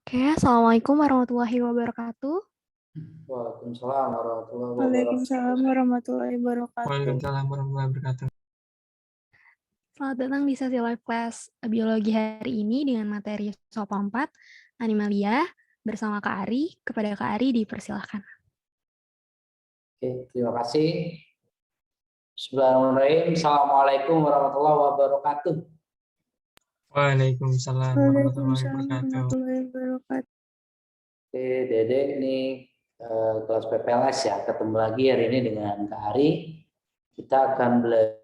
Oke, Assalamualaikum warahmatullahi wabarakatuh. Waalaikumsalam warahmatullahi wabarakatuh. Waalaikumsalam warahmatullahi wabarakatuh. Waalaikumsalam warahmatullahi wabarakatuh. Selamat datang di sesi live class biologi hari ini dengan materi SOP 4, Animalia, bersama Kak Ari. Kepada Kak Ari dipersilahkan. Oke, terima kasih. Bismillahirrahmanirrahim. Assalamualaikum warahmatullahi wabarakatuh. Waalaikumsalam warahmatullahi wabarakatuh. Warahmatullahi wabarakatuh. Oke, Dede ini kelas PPLS ya. Ketemu lagi hari ini dengan Kak Ari. Kita akan belajar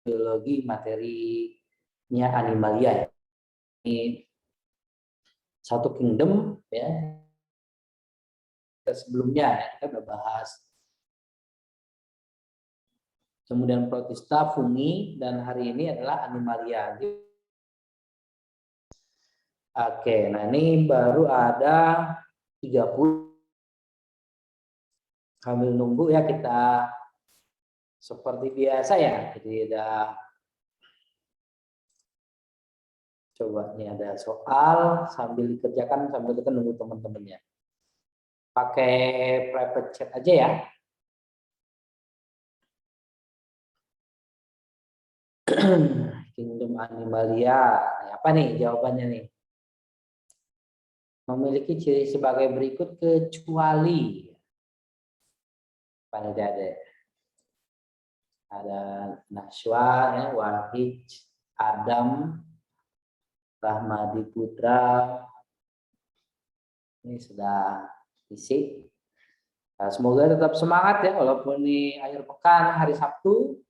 biologi materinya Animalia ya. Ini satu kingdom ya. Sebelumnya ya, kita udah bahas. Kemudian Protista, fungi, dan hari ini adalah Animalia. Oke, nah ini baru ada 30. Sambil nunggu ya kita seperti biasa ya. Jadi ada coba nih ada soal sambil dikerjakan sambil kita nunggu teman-temannya. Pakai private chat aja ya. Kingdom Animalia. Nah, apa nih jawabannya nih? Memiliki ciri sebagai berikut kecuali apa nih ada Nashwa, ya, Wahid, Adam, Rahmadi Putra. Ini sudah isi. Nah, semoga tetap semangat ya, walaupun ini akhir pekan hari Sabtu,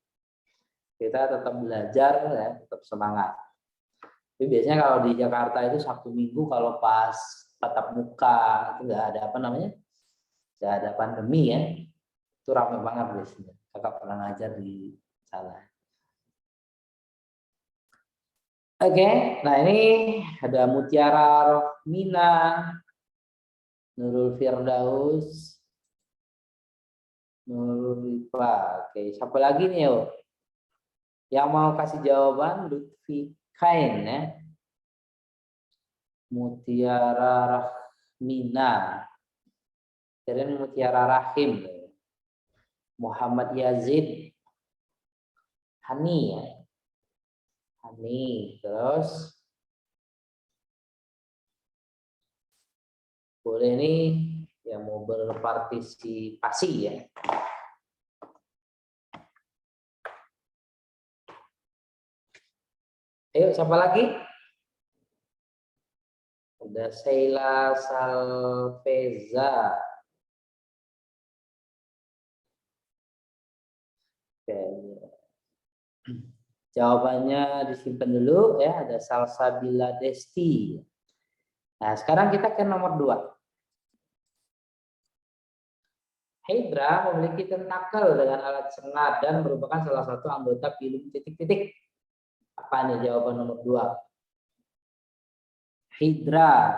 kita tetap belajar ya, tetap semangat. Tapi biasanya kalau di Jakarta itu Sabtu Minggu kalau pas tatap muka itu nggak ada apa namanya, nggak ada pandemi ya, itu ramai banget biasanya. Kakak pernah ngajar di sana. Oke, nah ini ada Mutiara Rohmina, Nurul Firdaus, Nurul Rifa. Oke, siapa lagi nih yo? Yang mau kasih jawaban Lutfi Kain ya. Mutiara Rahmina. Keren Mutiara Rahim. Muhammad Yazid. Hani ya. Hani. Terus boleh nih yang mau berpartisipasi ya. Ayo, siapa lagi? Ada Sheila Salveza. Oke. Jawabannya disimpan dulu ya. Ada Salsabila Desti. Nah, sekarang kita ke nomor 2. Hydra memiliki tentakel dengan alat sengat dan merupakan salah satu anggota filum titik-titik. Apa nih jawaban nomor 2? Hydra.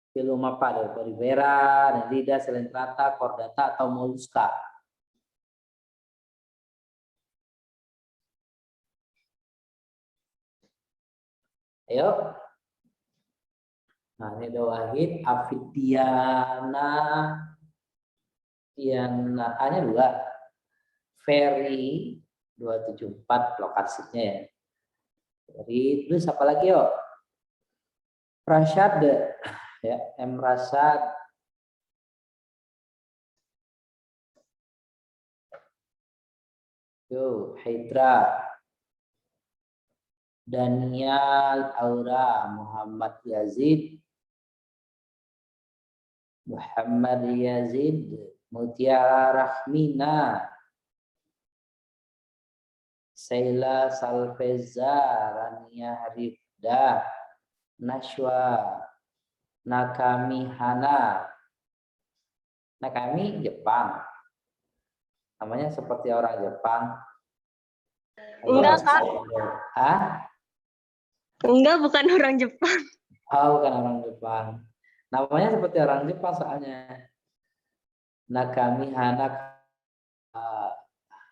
Filum apa? Ada Porifera, Nidida, Selentrata, Chordata, atau Mollusca? Ayo. Nah, ini ada Wahid, Afidiana, A-nya 2. Ferry 274 lokasinya ya. Jadi terus apa lagi yuk? Rashad ya, M Rashad. Yo, Hydra. Daniel Aura, Muhammad Yazid, Mutiara Rahmina, Sheila Salveza, Rania Harifda, Nashwa, Nakami Hana. Nakami Jepang. Namanya seperti orang Jepang. Enggak, Kak. Hah? Enggak, bukan orang Jepang. Oh, bukan orang Jepang. Namanya seperti orang Jepang soalnya. Nakami Hana.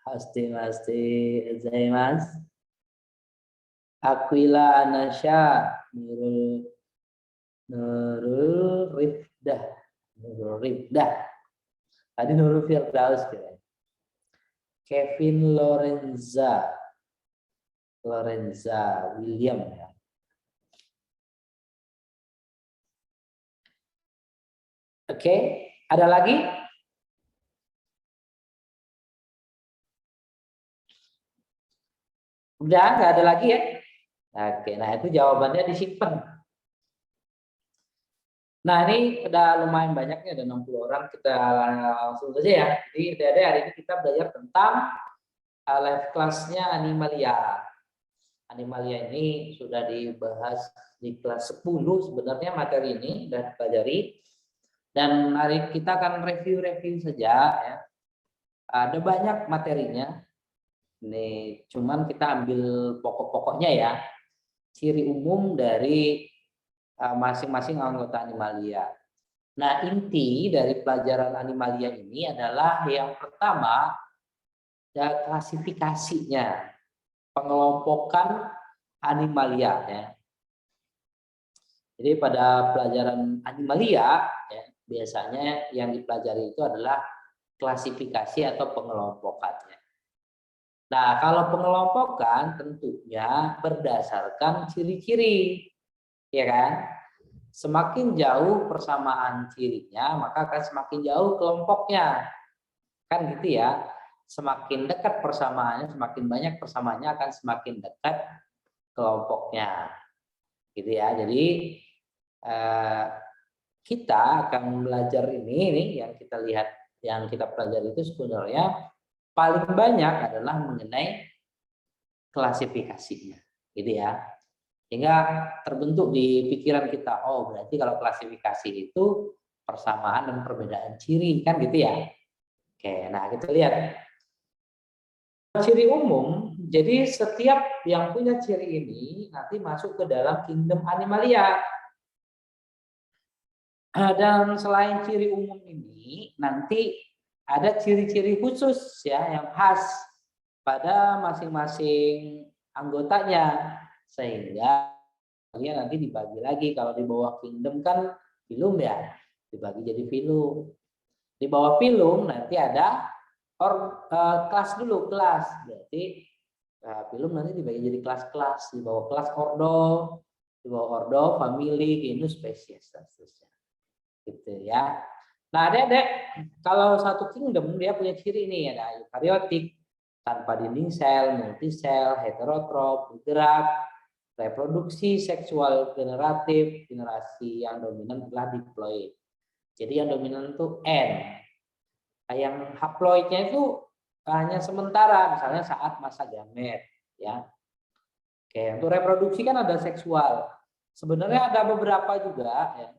Hasti Zaimas. Aquila Anasya, Nurul Rifdah. Tadi Nurul Firdaus kira. Kevin Lorenza William ya. Oke, ada lagi? Udah, nggak ada lagi ya? Oke, nah itu jawabannya disimpan. Nah, ini udah lumayan banyak nih, ada 60 orang. Kita langsung saja ya. Jadi hari ini kita belajar tentang live kelasnya Animalia. Animalia ini sudah dibahas di kelas 10 sebenarnya materi ini sudah dipelajari. Dan hari kita akan review saja ya. Ada banyak materinya. Ini cuman kita ambil pokok-pokoknya ya. Ciri umum dari masing-masing anggota Animalia. Nah, inti dari pelajaran Animalia ini adalah yang pertama, ya, klasifikasinya, pengelompokan Animalia ya. Jadi pada pelajaran Animalia ya, biasanya yang dipelajari itu adalah klasifikasi atau pengelompokannya. Nah, kalau pengelompokan tentunya berdasarkan ciri-ciri, ya kan? Semakin jauh persamaan cirinya, maka akan semakin jauh kelompoknya. Kan gitu ya. Semakin dekat persamaannya, semakin banyak persamaannya akan semakin dekat kelompoknya. Gitu ya. Jadi kita akan belajar ini yang kita lihat, yang kita pelajari itu sebenarnya paling banyak adalah mengenai klasifikasinya. Gitu ya. Sehingga terbentuk di pikiran kita, oh berarti kalau klasifikasi itu persamaan dan perbedaan ciri, kan gitu ya. Oke, nah kita lihat. Ciri umum, jadi setiap yang punya ciri ini nanti masuk ke dalam kingdom Animalia. Dan selain ciri umum ini, nanti ada ciri-ciri khusus ya yang khas pada masing-masing anggotanya. Sehingga dia nanti dibagi lagi. Kalau di bawah kingdom kan filum ya, dibagi jadi filum. Di bawah filum nanti ada kelas dulu, kelas. Berarti filum nanti dibagi jadi kelas-kelas. Di bawah kelas ordo, di bawah ordo, family, genus, spesies dan seterusnya. Gitu ya. Nah, adik-adik, kalau satu kingdom dia punya ciri ini, ada eukariotik, tanpa dinding sel, multisel, heterotrop, bergerak, reproduksi seksual generatif, generasi yang dominan telah diploid. Jadi yang dominan itu N. Yang haploidnya itu hanya sementara, misalnya saat masa gamet, ya. Oke, untuk reproduksi kan ada seksual. Sebenarnya ada beberapa juga ya,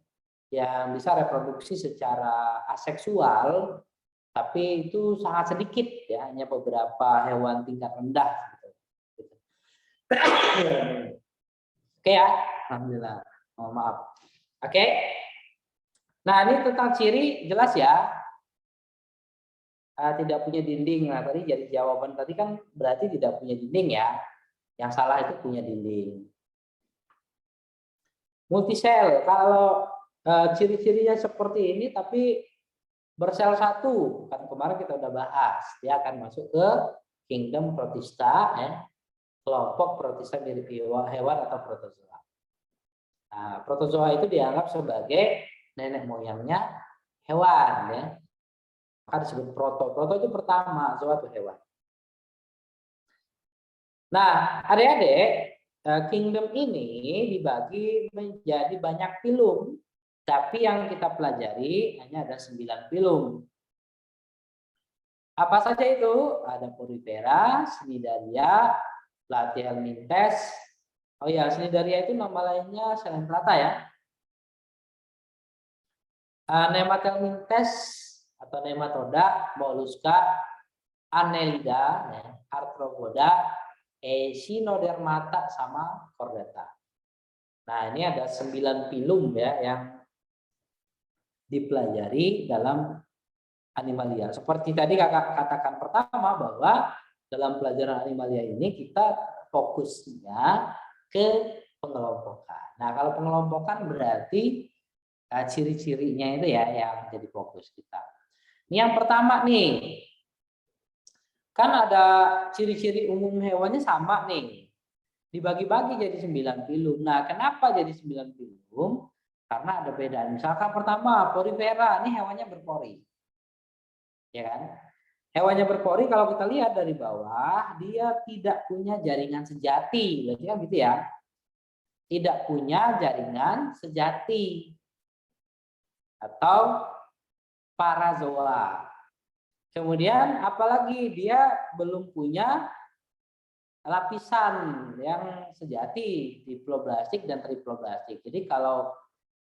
yang bisa reproduksi secara aseksual, tapi itu sangat sedikit ya, hanya beberapa hewan tingkat rendah. Oke ya, alhamdulillah. Mohon maaf. Oke. Nah, ini tentang ciri jelas ya. Tidak punya dinding. Nah, tadi jadi jawaban tadi kan berarti tidak punya dinding ya. Yang salah itu punya dinding. Multisel, kalau ciri-cirinya seperti ini tapi bersel satu, kan kemarin kita udah bahas, dia akan masuk ke kingdom protista ya. Kelompok protista mirip hewan atau protozoa. Nah, protozoa itu dianggap sebagai nenek moyangnya hewan ya. Maka disebut proto. Proto itu pertama, zoa itu hewan. Nah, adik-adik, kingdom ini dibagi menjadi banyak filum, tapi yang kita pelajari hanya ada 9 filum. Apa saja itu? Ada Porifera, Cnidaria, Platyhelminthes. Oh ya, Cnidaria itu nama lainnya Selentrata ya. Nematelminthes atau nematoda, Mollusca, Annelida, ya, Arthropoda, Echinodermata sama Chordata. Nah, ini ada 9 filum ya yang dipelajari dalam Animalia. Seperti tadi kakak katakan pertama bahwa dalam pelajaran Animalia ini kita fokusnya ke pengelompokan. Nah, kalau pengelompokan berarti ciri-cirinya itu ya yang jadi fokus kita. Ini yang pertama nih. Kan ada ciri-ciri umum hewannya sama nih. Dibagi-bagi jadi 9 filum. Nah, kenapa jadi 9 filum? Karena ada perbedaan. Misalkan pertama, porifera, ini hewannya berpori. Ya kan? Hewannya berpori kalau kita lihat dari bawah, dia tidak punya jaringan sejati. Berarti kan gitu ya. Tidak punya jaringan sejati. Atau parazoa. Kemudian apalagi dia belum punya lapisan yang sejati, diploblastik dan triploblastik. Jadi kalau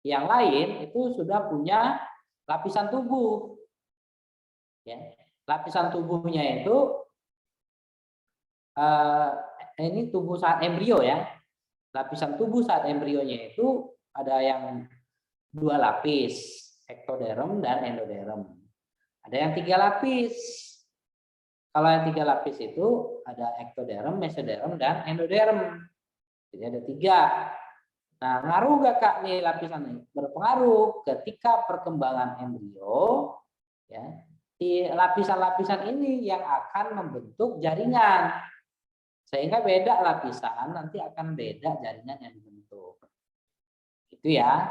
yang lain itu sudah punya lapisan tubuh. Ya. Lapisan tubuhnya itu ini tubuh saat embrio ya. Lapisan tubuh saat embrionya itu ada yang 2 lapis, ektoderm dan endoderm. Ada yang 3 lapis. Kalau yang 3 lapis itu ada ektoderm, mesoderm, dan endoderm. Jadi ada 3. Nah, ngaruh gak Kak nih lapisan ini? Berpengaruh ketika perkembangan embrio, ya, di lapisan-lapisan ini yang akan membentuk jaringan. Sehingga beda lapisan, nanti akan beda jaringan yang dibentuk. Itu ya.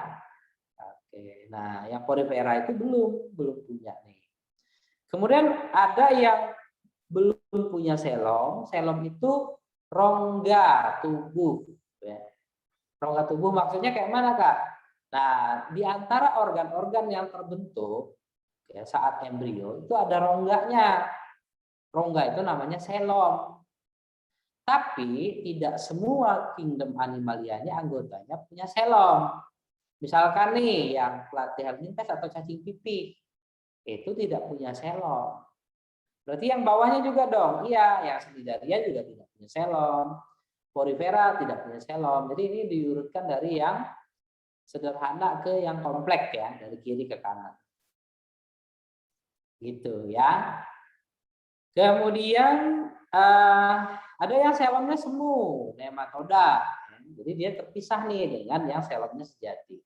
Oke. Nah, yang porifera itu belum punya nih. Kemudian ada yang belum punya selom. Selom itu rongga tubuh. Ya. Rongga tubuh maksudnya kayak mana Kak? Nah, di antara organ-organ yang terbentuk ya, saat embrio itu ada rongganya. Rongga itu namanya selom. Tapi tidak semua kingdom animalianya anggotanya punya selom. Misalkan nih yang Platyhelminthes atau cacing pipih itu tidak punya selom. Berarti yang bawahnya juga dong. Iya, yang Cnidaria juga tidak punya selom. Porifera tidak punya selom. Jadi ini diurutkan dari yang sederhana ke yang kompleks ya, dari kiri ke kanan. Gitu ya. Kemudian ada yang selomnya semu, nematoda. Jadi dia terpisah nih dengan yang selomnya sejati.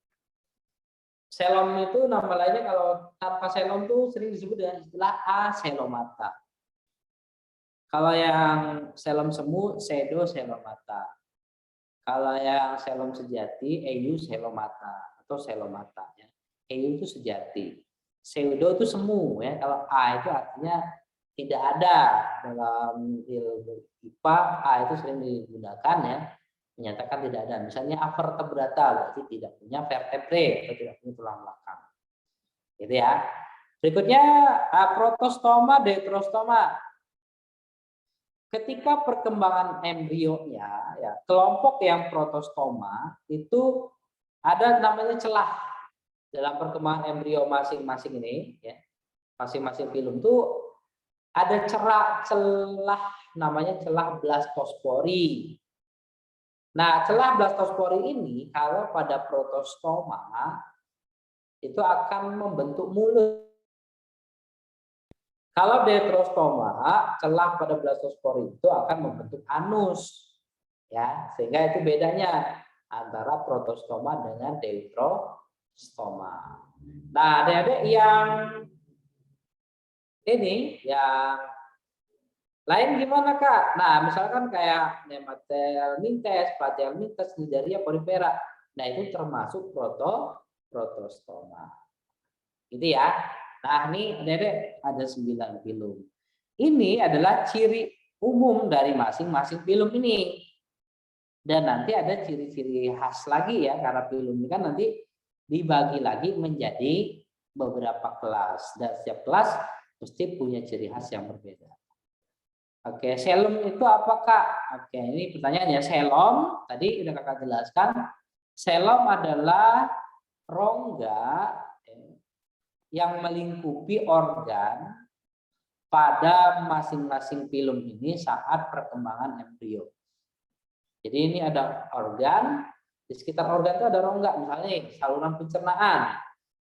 Selom itu nama lainnya kalau tanpa selom tuh sering disebut dengan istilah aselomata. Kalau yang selom semu, pseudoselomata. Kalau yang selom sejati, euselomata atau selomata. Ya. Eu itu sejati. Pseudo itu semu ya. Kalau A itu artinya tidak ada dalam ilmu IPA. A itu sering digunakan ya, menyatakan tidak ada. Misalnya avertebrata berarti tidak punya vertebrae atau tidak punya tulang belakang. Gitu ya. Berikutnya protostoma, deuterostoma. Ketika perkembangan embrionya, ya, kelompok yang protostoma itu ada namanya celah dalam perkembangan embrio masing-masing ini, ya, masing-masing filum itu ada celah namanya celah blastospori. Nah, celah blastospori ini kalau pada protostoma itu akan membentuk mulut. Kalau deuterostoma, celah pada blastospori itu akan membentuk anus. Ya, sehingga itu bedanya antara protostoma dengan deuterostoma. Nah, adik-adik yang ini yang lain gimana Kak? Nah, misalkan kayak Nemathelminthes, Platyhelminthes, Cnidaria, porifera. Nah, itu termasuk protostoma. Gitu ya. Nah, ini adik-adik ada 9 filum. Ini adalah ciri umum dari masing-masing filum ini. Dan nanti ada ciri-ciri khas lagi ya, karena filum ini kan nanti dibagi lagi menjadi beberapa kelas. Dan setiap kelas mesti punya ciri khas yang berbeda. Oke, selom itu apa Kak? Oke, ini pertanyaannya. Selom, tadi udah Kakak jelaskan. Selom adalah rongga yang melingkupi organ pada masing-masing filum ini saat perkembangan embrio. Jadi ini ada organ, di sekitar organ itu ada rongga, misalnya saluran pencernaan.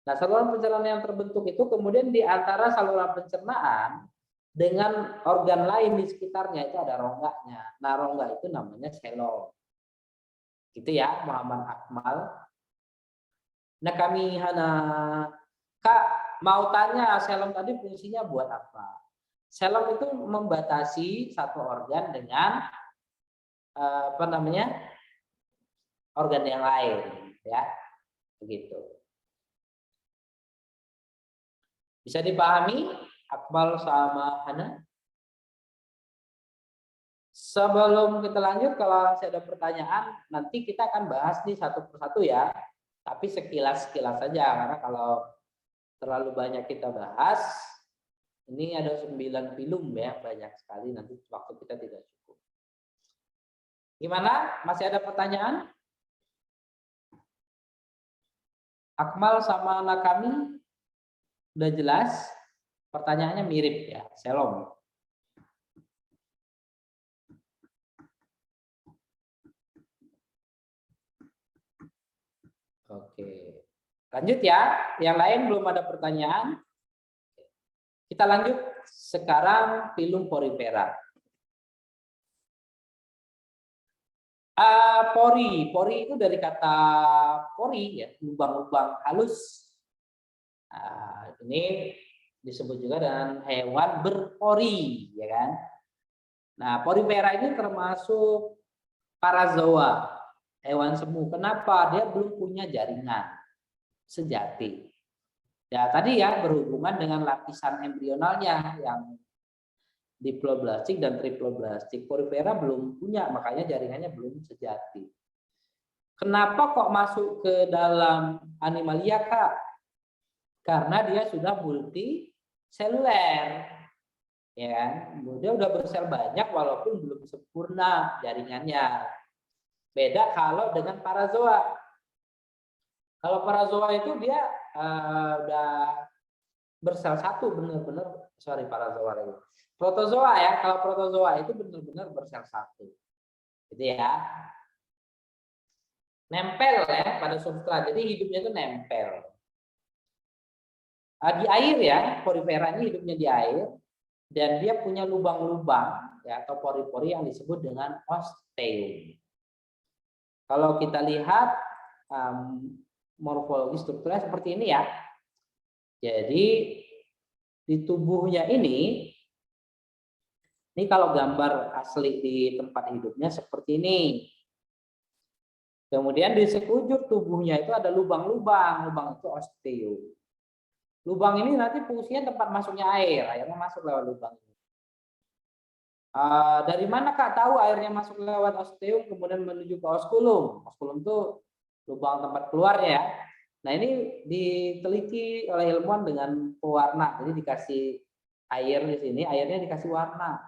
Nah, saluran pencernaan yang terbentuk itu kemudian di antara saluran pencernaan dengan organ lain di sekitarnya itu ada rongganya. Nah, rongga itu namanya selom. Gitu ya, Muhammad Akmal. Nah kami hana Kak mau tanya selom tadi fungsinya buat apa? Selom itu membatasi satu organ dengan apa namanya organ yang lain, ya begitu. Bisa dipahami Akmal sama Hana? Sebelum kita lanjut, kalau saya ada pertanyaan, nanti kita akan bahas nih satu persatu ya. Tapi sekilas-sekilas saja, karena kalau terlalu banyak kita bahas, ini ada 9 film ya, banyak sekali, nanti waktu kita tidak cukup. Gimana? Masih ada pertanyaan? Akmal sama anak kami udah jelas? Pertanyaannya mirip ya, Selom. Oke, lanjut ya. Yang lain belum ada pertanyaan. Kita lanjut sekarang film porifera. Pori itu dari kata pori ya, lubang-lubang halus. Ini disebut juga dengan hewan berpori, ya kan? Nah, porifera ini termasuk parazoa. Hewan semu. Kenapa? Dia belum punya jaringan sejati. Ya tadi ya berhubungan dengan lapisan embrionalnya yang diploblastik dan triploblastik. Porifera belum punya, makanya jaringannya belum sejati. Kenapa kok masuk ke dalam animalia, Kak? Karena dia sudah multiseluler. Ya, dia udah bersel banyak walaupun belum sempurna jaringannya. Beda kalau dengan parazoa. Kalau parazoa itu dia udah bersel satu benar-benar, sorry parazoa lagi. Protozoa ya, kalau protozoa itu benar-benar bersel satu. Gitu ya. Nempel ya pada substrat. Jadi hidupnya itu nempel. Di air ya, porifera ini hidupnya di air dan dia punya lubang-lubang ya atau pori-pori yang disebut dengan osteum. Kalau kita lihat morfologi strukturnya seperti ini ya. Jadi di tubuhnya ini kalau gambar asli di tempat hidupnya seperti ini. Kemudian di sekujur tubuhnya itu ada lubang-lubang, lubang itu osteum. Lubang ini nanti fungsinya tempat masuknya air, airnya masuk lewat lubang ini. Dari mana Kak tahu airnya masuk lewat osteum kemudian menuju ke osculum? Osculum itu lubang tempat keluarnya ya. Nah ini diteliti oleh ilmuwan dengan pewarna. Jadi dikasih air di sini, airnya dikasih warna.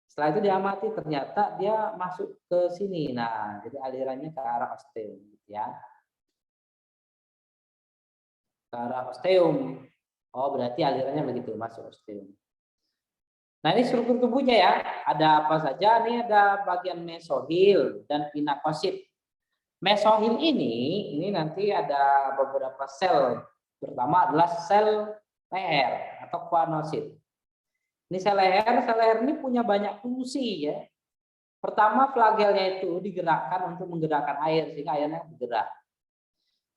Setelah itu diamati ternyata dia masuk ke sini. Nah jadi alirannya ke arah osteum, ya. Ke arah osteum. Oh berarti alirannya begitu masuk osteum. Nah ini struktur tubuhnya ya, ada apa saja? Ini ada bagian mesohil dan pinakosit. Mesohil ini nanti ada beberapa sel. Pertama adalah sel leher atau kuanosit. Ini sel leher ini punya banyak fungsi ya. Pertama flagelnya itu digerakkan untuk menggerakkan air sehingga airnya bergerak.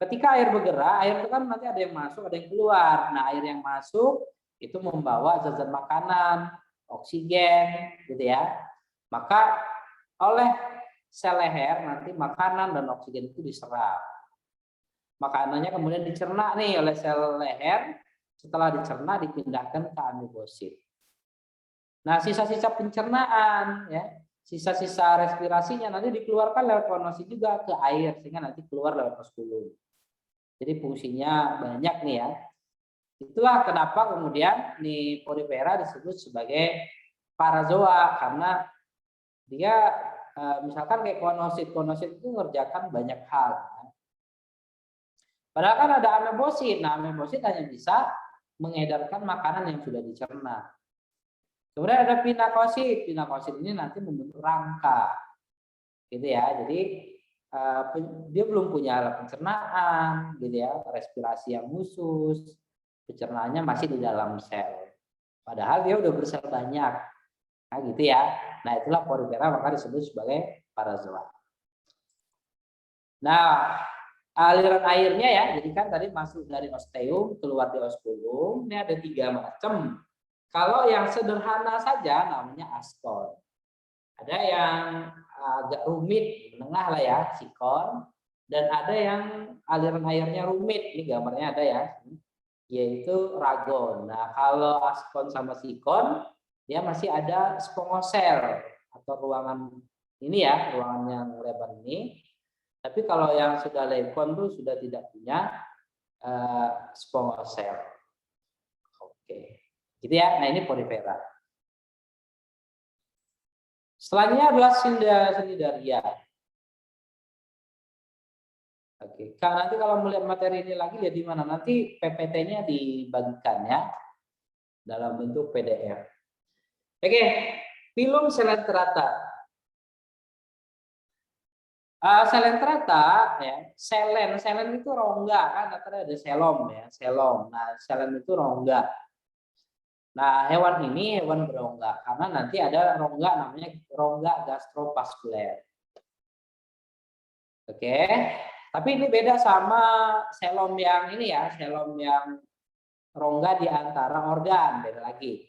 Ketika air bergerak, air itu kan nanti ada yang masuk, ada yang keluar. Nah air yang masuk itu membawa zat-zat makanan, oksigen gitu ya. Maka oleh sel leher nanti makanan dan oksigen itu diserap. Makanannya kemudian dicerna nih oleh sel leher, setelah dicerna dipindahkan ke amoebosit. Nah, sisa-sisa pencernaan ya, sisa-sisa respirasinya nanti dikeluarkan lewat konosit juga ke air sehingga nanti keluar lewat osculum. Jadi fungsinya banyak nih ya. Itulah kenapa kemudian nih porifera disebut sebagai parazoa karena dia misalkan kayak konosit itu ngerjakan banyak hal. Padahal kan ada amoebosit. Nah, amoebosit hanya bisa mengedarkan makanan yang sudah dicerna. Kemudian ada pinakosit. Pinakosit ini nanti membentuk rangka. Gitu ya. Jadi dia belum punya alat pencernaan, gitu ya, respirasi yang khusus. Pencernaannya masih di dalam sel. Padahal dia udah bersel banyak. Nah, gitu ya. Nah, itulah porifera maka disebut sebagai parazoa. Nah, aliran airnya ya, jadi kan tadi masuk dari osteum, keluar di osculum, ini ada 3 macam. Kalau yang sederhana saja namanya ascon. Ada yang agak rumit, menengah lah ya, sikon. Dan ada yang aliran airnya rumit, ini gambarnya ada ya, yaitu ragon. Nah, kalau ascon sama sikon, dia masih ada spongosel atau ruangan ini ya, ruangan yang lebar ini. Tapi kalau yang sudah lekon tuh sudah tidak punya spongosel. Oke, gitu ya. Nah, ini porifera. Selanjutnya adalah cnidaria. Oke, nanti kalau melihat materi ini lagi lihat di mana, nanti PPT-nya dibagikan ya dalam bentuk PDF. Oke, filum selenterata. Selenterata ya, selen itu rongga kan, ada selom ya, selom. Nah, selen itu rongga. Nah, hewan ini hewan berongga karena nanti ada rongga namanya rongga gastrovaskuler. Oke. Tapi ini beda sama selom yang ini ya, selom yang rongga di antara organ, beda lagi.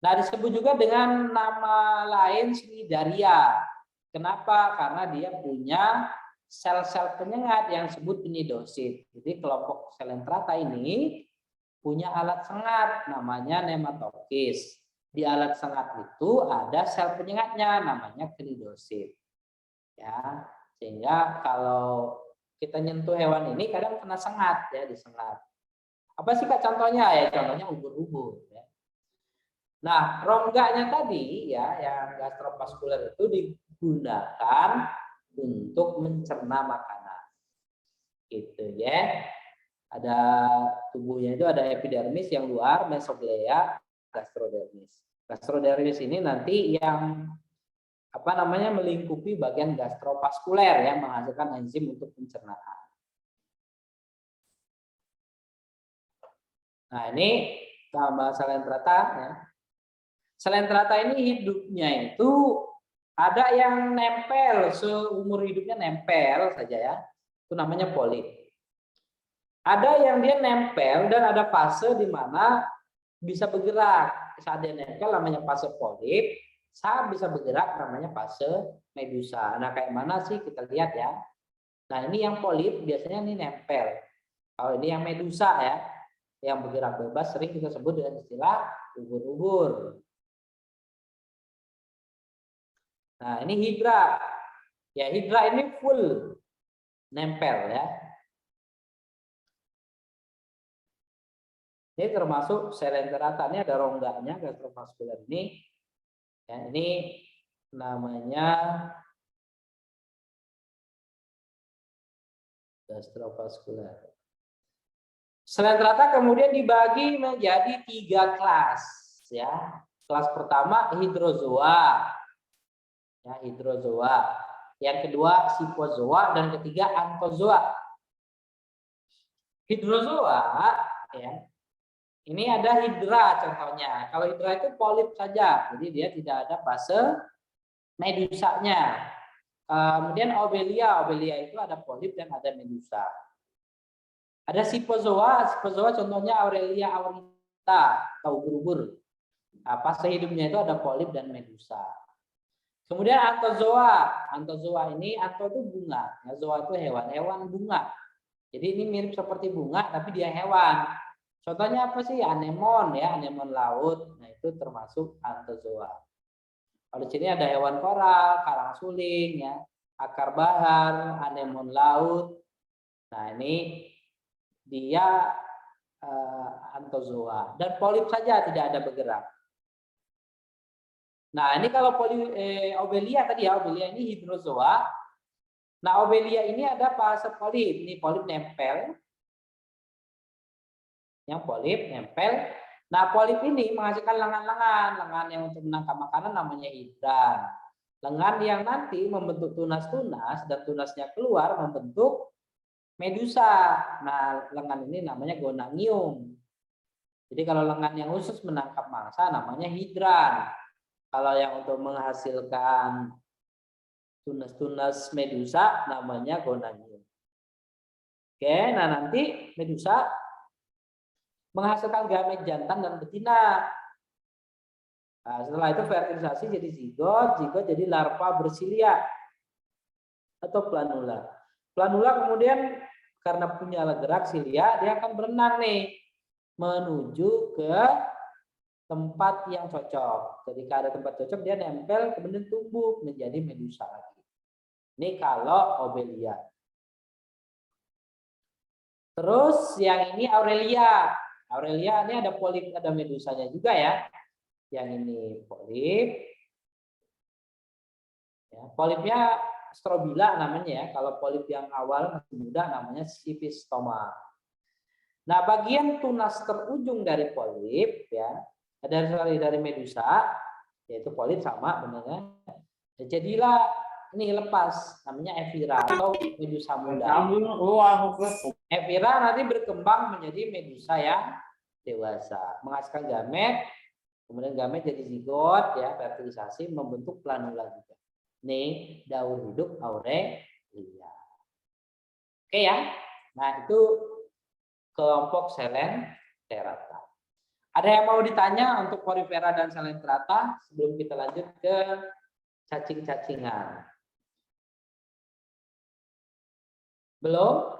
Nah, disebut juga dengan nama lain cnidaria. Kenapa? Karena dia punya sel-sel penyengat yang disebut pnidosit. Jadi kelompok selenterata ini punya alat sengat namanya nematokis. Di alat sengat itu ada sel penyengatnya namanya cnidosit. Ya, sehingga kalau kita nyentuh hewan ini kadang kena sengat ya, disengat. Apa sih Kak contohnya ya? Contohnya ubur-ubur ya. Nah, rongganya tadi ya yang gastrovaskuler itu digunakan untuk mencerna makanan. Gitu ya. Ada tubuhnya itu ada epidermis yang luar, mesoglea, gastrodermis. Gastrodermis ini nanti yang melingkupi bagian gastrovaskuler yang menghasilkan enzim untuk pencernaan. Nah, ini tambah selenterata ya. Selenterata ini hidupnya itu ada yang nempel, seumur hidupnya nempel saja ya. Itu namanya polip. Ada yang dia nempel dan ada fase di mana bisa bergerak. Saat dia nempel namanya fase polip, saat bisa bergerak namanya fase medusa. Nah, kayak mana sih kita lihat ya. Nah, ini yang polip biasanya ini nempel. Kalau ini yang medusa ya, yang bergerak bebas sering kita sebut dengan istilah ubur-ubur. Nah, ini hidra. Ya, hidra ini full nempel ya. Ini termasuk selenterata. Ini ada rongganya gastrovaskuler ini. Ya, ini namanya gastrovaskuler. Selenterata kemudian dibagi menjadi 3 kelas. Ya, kelas pertama hidrozoa. Ya, hidrozoa. Yang kedua sipozoa dan ketiga anthozoa. Hidrozoa ya. Ini ada hidra contohnya. Kalau hidra itu polip saja, jadi dia tidak ada fase medusanya. Kemudian obelia itu ada polip dan ada medusa. Ada sipozoa contohnya Aurelia aurita atau ubur-ubur. Fase hidupnya itu ada polip dan medusa. Kemudian anthozoa ini antho itu bunga, zoa itu hewan bunga. Jadi ini mirip seperti bunga tapi dia hewan. Contohnya apa sih? Anemon ya, anemon laut. Nah, itu termasuk anthozoa. Kalau di sini ada hewan koral, karang suling ya, akar bahar, anemon laut. Nah, ini dia anthozoa dan polip saja tidak ada bergerak. Nah, ini kalau obelia tadi ya, obelia ini hidrozoa. Nah, obelia ini ada fase polip. Ini polip nempel. Yang polip nempel. Nah, polip ini menghasilkan lengan yang untuk menangkap makanan namanya hidran. Lengan yang nanti membentuk tunas-tunas dan tunasnya keluar membentuk medusa. Nah, lengan ini namanya gonangium. Jadi kalau lengan yang khusus menangkap mangsa namanya hidran. Kalau yang untuk menghasilkan Tunas-tunas medusa namanya gonanium. Oke, nah nanti medusa menghasilkan gamet jantan dan betina. Nah, setelah itu fertilisasi jadi zigot, zigot jadi larva bersilia atau planula. Planula kemudian karena punya gerak silia, dia akan berenang nih menuju ke tempat yang cocok. Jadi kalau ada tempat cocok dia nempel kemudian tumbuh menjadi medusa lagi. Ini kalau Obelia. Terus yang ini Aurelia. Aurelia ini ada polip, ada medusanya juga ya. Yang ini polip. Ya, polipnya strobila namanya ya. Kalau polip yang awal masih muda namanya Sipistoma. Nah, bagian tunas terujung dari polip ya, dari medusa, yaitu polip sama benarnya. Jadilah ini lepas namanya Evira atau medusa muda. Evira nanti berkembang menjadi medusa yang dewasa, menghasilkan gamet, kemudian gamet jadi zigot ya, fertilisasi membentuk planula juga. Ini daur hidup Aurelia. Oke ya. Nah, itu kelompok Selenterata. Ada yang mau ditanya untuk Porifera dan Selenterata sebelum kita lanjut ke cacing-cacingan? Belum?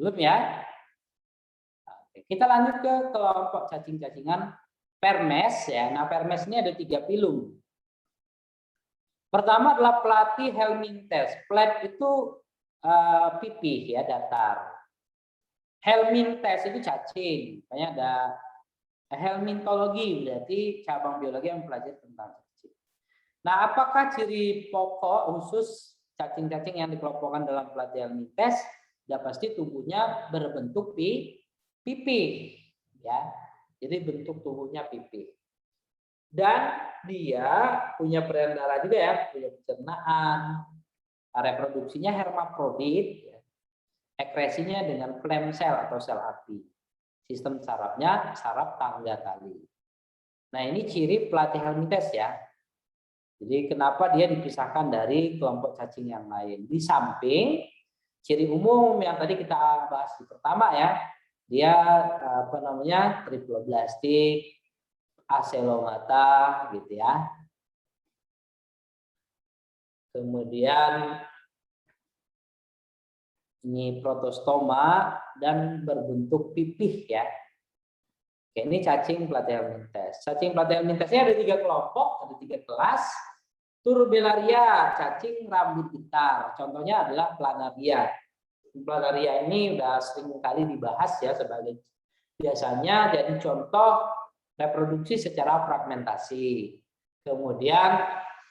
Belum ya? Oke, kita lanjut ke kelompok cacing-cacingan Permes ya. Nah, Permes ini ada 3 filum. Pertama adalah Platy helminthes. Plat itu pipih ya, datar. Helminthes itu cacing. Makanya ada helmintologi, berarti cabang biologi yang mempelajari tentang cacing. Nah, apakah ciri pokok khusus cacing-cacing yang dikelompokkan dalam Platy helminthes? Ya pasti tubuhnya berbentuk pipih ya. Jadi bentuk tubuhnya pipih. Dan dia punya peredaran darah juga ya, punya pencernaan, reproduksinya hermafrodit, ya. Ekresinya dengan flem sel atau sel api. Sistem sarafnya saraf tangga tali. Nah, ini ciri Platy helminthes ya. Jadi kenapa dia dipisahkan dari kelompok cacing yang lain? Di samping ciri umum yang tadi kita bahas di pertama ya, dia triploblastik, acelomata gitu ya. Kemudian ini protostoma dan berbentuk pipih ya. Oke, ini cacing Platy helminthes. Cacing Platy helminthesnya ada 3 kelompok, ada 3 kelas. Turbellaria, cacing rambut gitar. Contohnya adalah planaria. Planaria ini udah sering kali dibahas ya sebagai biasanya jadi contoh reproduksi secara fragmentasi. Kemudian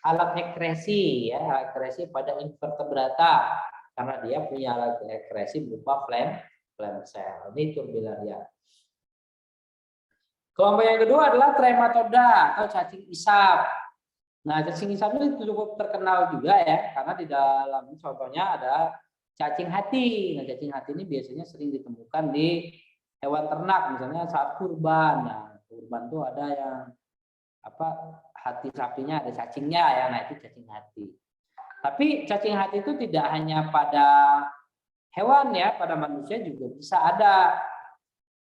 alat ekresi ya, alat ekresi pada invertebrata karena dia punya alat ekresi berupa flem sel. Ini Turbellaria. Kelompok yang kedua adalah Trematoda atau cacing isap. Nah, cacing isap ini cukup terkenal juga ya karena di dalam contohnya ada cacing hati. Nah, cacing hati ini biasanya sering ditemukan di hewan ternak, misalnya saat kurban. Nah, kurban tuh ada yang hati sapinya ada cacingnya ya, nah itu cacing hati. Tapi cacing hati itu tidak hanya pada hewan ya, pada manusia juga bisa ada.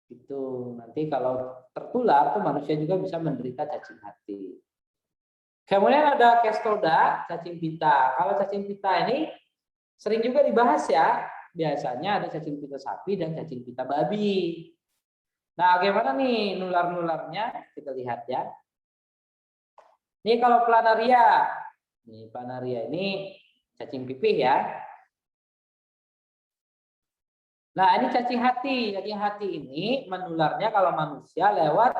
Itu nanti kalau tertular tuh manusia juga bisa menderita cacing hati. Kemudian ada Kestoda, cacing pita. Kalau cacing pita ini sering juga dibahas ya. Biasanya ada cacing pita sapi dan cacing pita babi. Nah, bagaimana nih nular-nularnya? Kita lihat ya. Ini kalau planaria. Nih, planaria ini cacing pipih ya. Nah, ini cacing hati. Cacing hati ini menularnya kalau manusia lewat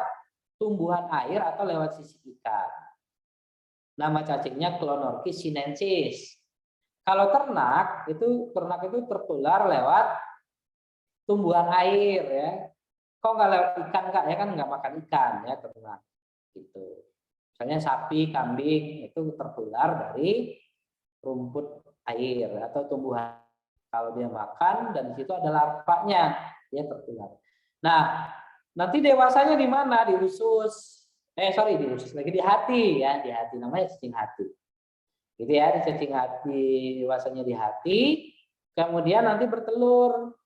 tumbuhan air atau lewat sisik ikan. Nama cacingnya Clonorchis sinensis. Kalau ternak itu tertular lewat tumbuhan air ya. Kok nggak lewat ikan Kak? Ya kan nggak makan ikan ya ternak gitu. Misalnya sapi, kambing itu tertular dari rumput air atau tumbuhan. Kalau dia makan dan di situ ada larvanya, dia tertular. Nah, Nanti dewasanya di mana? Di usus. Di usus lagi, di hati ya, di hati, namanya cacing hati. Gitu ya, di cacing hati, dewasanya di hati. Kemudian nanti bertelur.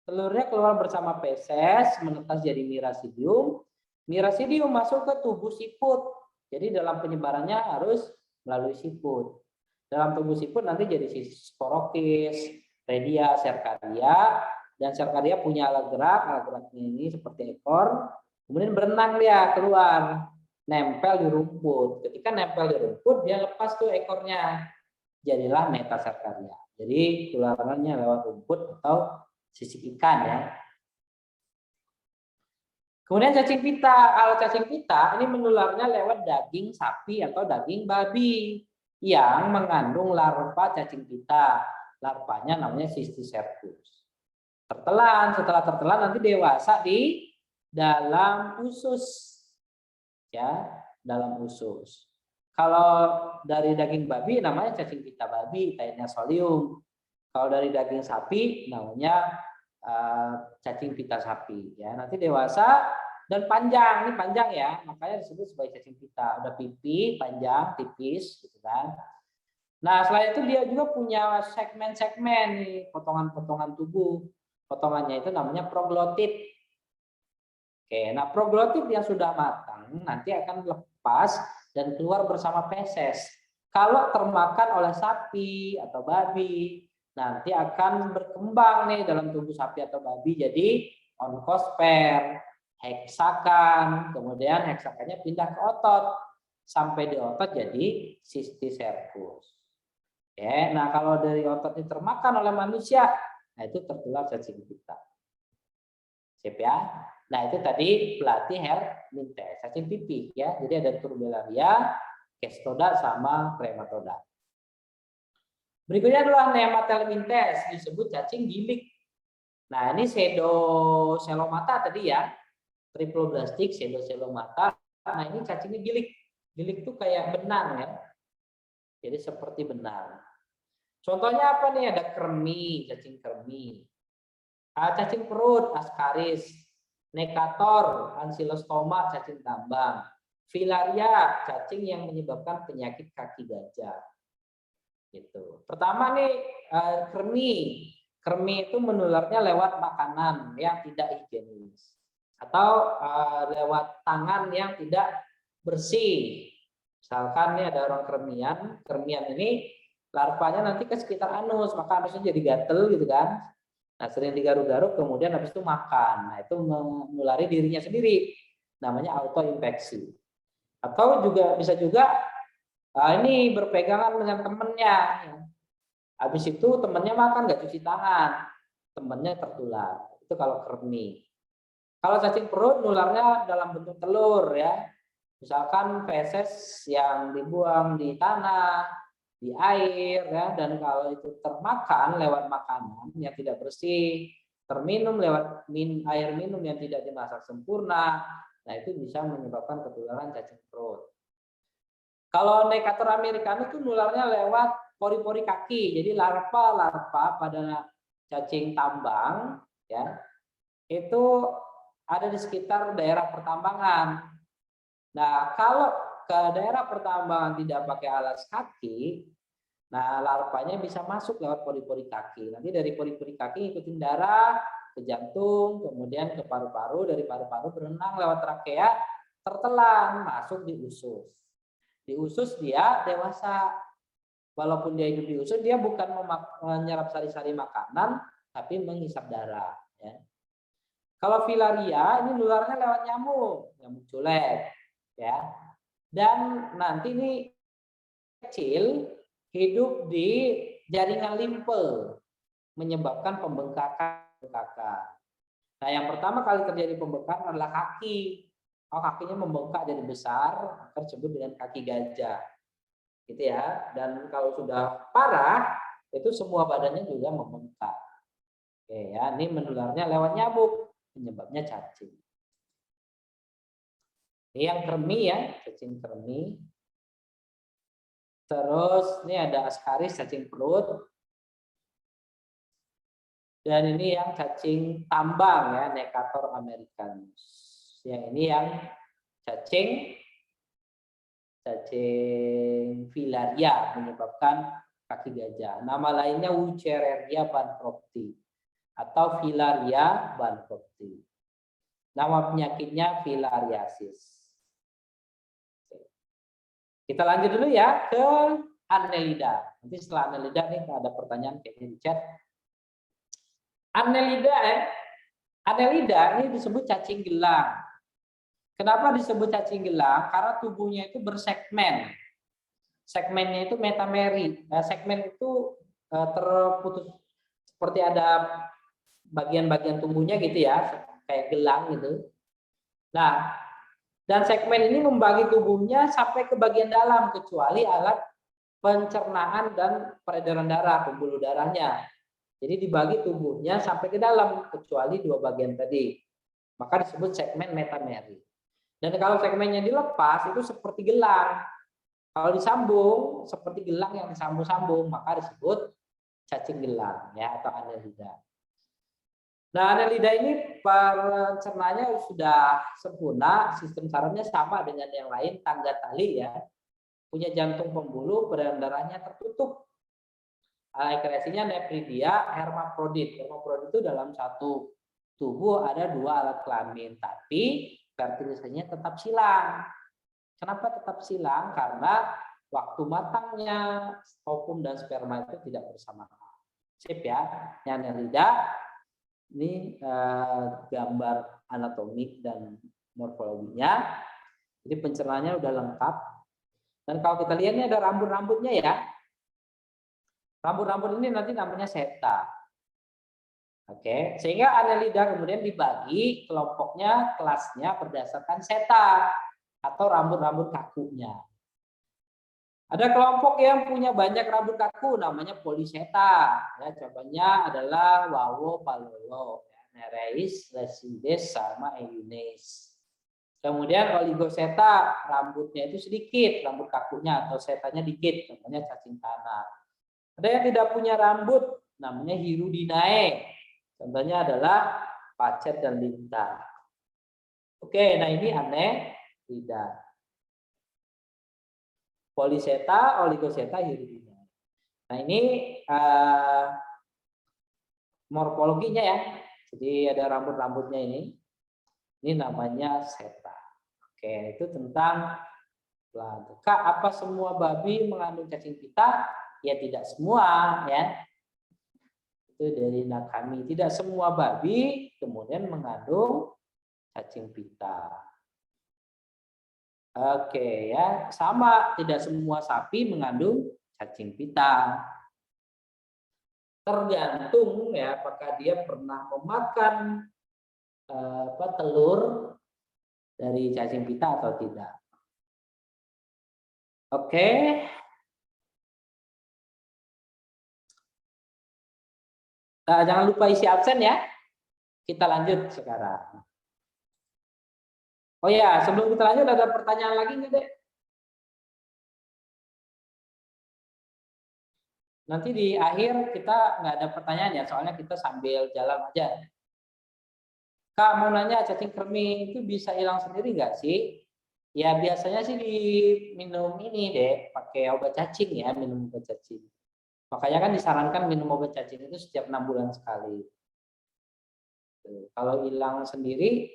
Telurnya keluar bersama feses, menetas jadi mirasidium. Mirasidium masuk ke tubuh siput. Jadi dalam penyebarannya harus melalui siput. Dalam tubuh siput nanti jadi sporokis, redia, serkaria. Dan serkaria punya alat geraknya ini seperti ekor. Kemudian berenang dia keluar, nempel di rumput. Ketika nempel di rumput, dia lepas tuh ekornya. Jadilah metaserkaria. Jadi tularannya lewat rumput atau sisik ikan ya. Kemudian cacing pita. Kalau cacing pita ini menularnya lewat daging sapi atau daging babi yang mengandung larva cacing pita. Larvanya namanya Cysticercus. Tertelan, setelah tertelan nanti dewasa di dalam usus. Ya, dalam usus. Kalau dari daging babi namanya cacing pita babi, Taenia solium. Kalau dari daging sapi namanya cacing pita sapi ya. Nanti dewasa dan panjang, ini panjang ya, makanya disebut sebagai cacing pita. Udah pipi panjang tipis gitu kan. Nah, selain itu dia juga punya segmen-segmen nih, potongan-potongan tubuh. Potongannya itu namanya proglotid. Oke, nah proglotid yang sudah matang nanti akan lepas dan keluar bersama feses. Kalau termakan oleh sapi atau babi, nanti akan berkembang nih dalam tubuh sapi atau babi jadi onkosper, heksakan, kemudian heksakannya pindah ke otot sampai di otot jadi Cysticercus. Ya, nah kalau dari otot ini termakan oleh manusia, nah itu tertular cacing pita. Siap ya? Nah itu tadi pelatih helminthes, cacing pipih ya. Jadi ada Turbellaria, Cestoda sama Trematoda. Berikutnya adalah Nematelmintes, disebut cacing gilik. Nah, ini pseudocelomata tadi ya. Triploblastik, pseudocelomata. Nah, ini cacingnya gilik. Gilik itu kayak benang ya. Jadi seperti benang. Contohnya apa nih? Ada kremi, cacing kremi. Cacing perut, Ascaris. Nekator, Ancylostoma, cacing tambang. Filaria, cacing yang menyebabkan penyakit kaki gajah. Gitu. Pertama nih kremi. Kremi itu menularnya lewat makanan yang tidak higienis atau lewat tangan yang tidak bersih. Misalkan nih ada orang kremian ini larvanya nanti ke sekitar anus, maka anusnya jadi gatel gitu kan. Nah, sering digaruk-garuk kemudian habis itu makan. Nah, itu menulari dirinya sendiri. Namanya autoinfeksi. Atau juga bisa juga ini berpegangan dengan temennya. Habis itu temennya makan nggak cuci tangan, temennya tertular. Itu kalau kremi. Kalau cacing perut nularnya dalam bentuk telur ya. Misalkan feses yang dibuang di tanah, di air ya, dan kalau itu termakan lewat makanan yang tidak bersih, terminum lewat air minum yang tidak dimasak sempurna, nah itu bisa menyebabkan ketularan cacing perut. Kalau Necator americana itu nularnya lewat pori-pori kaki. Jadi larva pada cacing tambang ya. Itu ada di sekitar daerah pertambangan. Nah, kalau ke daerah pertambangan tidak pakai alas kaki, nah larvanya bisa masuk lewat pori-pori kaki. Nanti dari pori-pori kaki ikutin darah ke jantung, kemudian ke paru-paru, dari paru-paru berenang lewat trakea, tertelan masuk di usus. Di usus dia dewasa. Walaupun dia hidup di usus, dia bukan menyerap sari-sari makanan, tapi menghisap darah. Ya. Kalau filaria ini nularnya lewat nyamuk culet, ya. Dan nanti ini kecil hidup di jaringan limpe, menyebabkan pembengkakan. Nah, yang pertama kali terjadi pembengkakan adalah kaki. Oh, kakinya membengkak jadi besar, maka disebut dengan kaki gajah. Gitu ya. Dan kalau sudah parah, itu semua badannya juga membengkak. Oke ya, ini menularnya lewat nyamuk, penyebabnya cacing. Ini yang kremi ya, cacing kremi. Terus ini ada Ascaris, cacing perut. Dan ini yang cacing tambang ya, Necator americanus. Yang ini yang cacing filaria menyebabkan kaki gajah. Nama lainnya Wuchereria bancrofti atau Filaria bancrofti. Nama penyakitnya filariasis. Kita lanjut dulu ya ke Annelida. Nanti setelah Annelida nih ada pertanyaan kayaknya di chat. Annelida ini disebut cacing gelang. Kenapa disebut cacing gelang? Karena tubuhnya itu bersegmen. Segmennya itu metameri. Nah, segmen itu terputus seperti ada bagian-bagian tubuhnya gitu ya, kayak gelang gitu. Nah, dan segmen ini membagi tubuhnya sampai ke bagian dalam kecuali alat pencernaan dan peredaran darah, pembuluh darahnya. Jadi dibagi tubuhnya sampai ke dalam kecuali dua bagian tadi. Maka disebut segmen metameri. Dan kalau segmennya dilepas itu seperti gelang. Kalau disambung seperti gelang yang disambung-sambung maka disebut cacing gelang ya atau annelida. Nah, annelida ini pencernaannya sudah sempurna, sistem sarafnya sama dengan yang lain, tangga tali ya. Punya jantung pembuluh, peredaran darahnya tertutup. Ekskresinya nephridia, hermafrodit. Hermafrodit itu dalam satu tubuh ada dua alat kelamin, tapi fertilisasinya tetap silang. Kenapa tetap silang? Karena waktu matangnya ovum dan sperma itu tidak bersamaan. Sip ya, annelida ini gambar anatomik dan morfologinya. Jadi pencernaannya udah lengkap. Dan kalau kita lihat ini ada rambut-rambutnya ya. Rambut-rambut ini nanti namanya seta. Oke, sehingga annelida kemudian dibagi kelompoknya, kelasnya berdasarkan seta atau rambut-rambut kakunya. Ada kelompok yang punya banyak rambut kaku namanya poliseta. Ya, contohnya adalah wawo palolo, Nereis, Lesides, sama Eunes. Kemudian oligoseta, rambutnya itu sedikit, rambut kakunya atau setanya dikit, contohnya cacing tanah. Ada yang tidak punya rambut, namanya hirudinae. Contohnya adalah pacet dan lintah. Oke, nah ini annelida. Poliseta, oligoseta, hirudinae. Nah ini morfologinya ya. Jadi ada rambut-rambutnya ini. Ini namanya seta. Oke, itu tentang Kak, apa semua babi mengandung cacing pita? Ya tidak semua ya. Itu dari Nakami. Tidak semua babi kemudian mengandung cacing pita. Oke ya, sama tidak semua sapi mengandung cacing pita. Tergantung ya apakah dia pernah memakan telur dari cacing pita atau tidak. Oke. Jangan lupa isi absen ya. Kita lanjut sekarang. Oh ya, sebelum kita lanjut ada pertanyaan lagi nggak, Dek? Nanti di akhir kita nggak ada pertanyaan ya, soalnya kita sambil jalan aja. Kak, mau nanya cacing kremi itu bisa hilang sendiri nggak sih? Ya biasanya sih diminum ini deh, pakai obat cacing ya, minum obat cacing. Makanya kan disarankan minum obat cacing itu setiap 6 bulan sekali. Kalau hilang sendiri,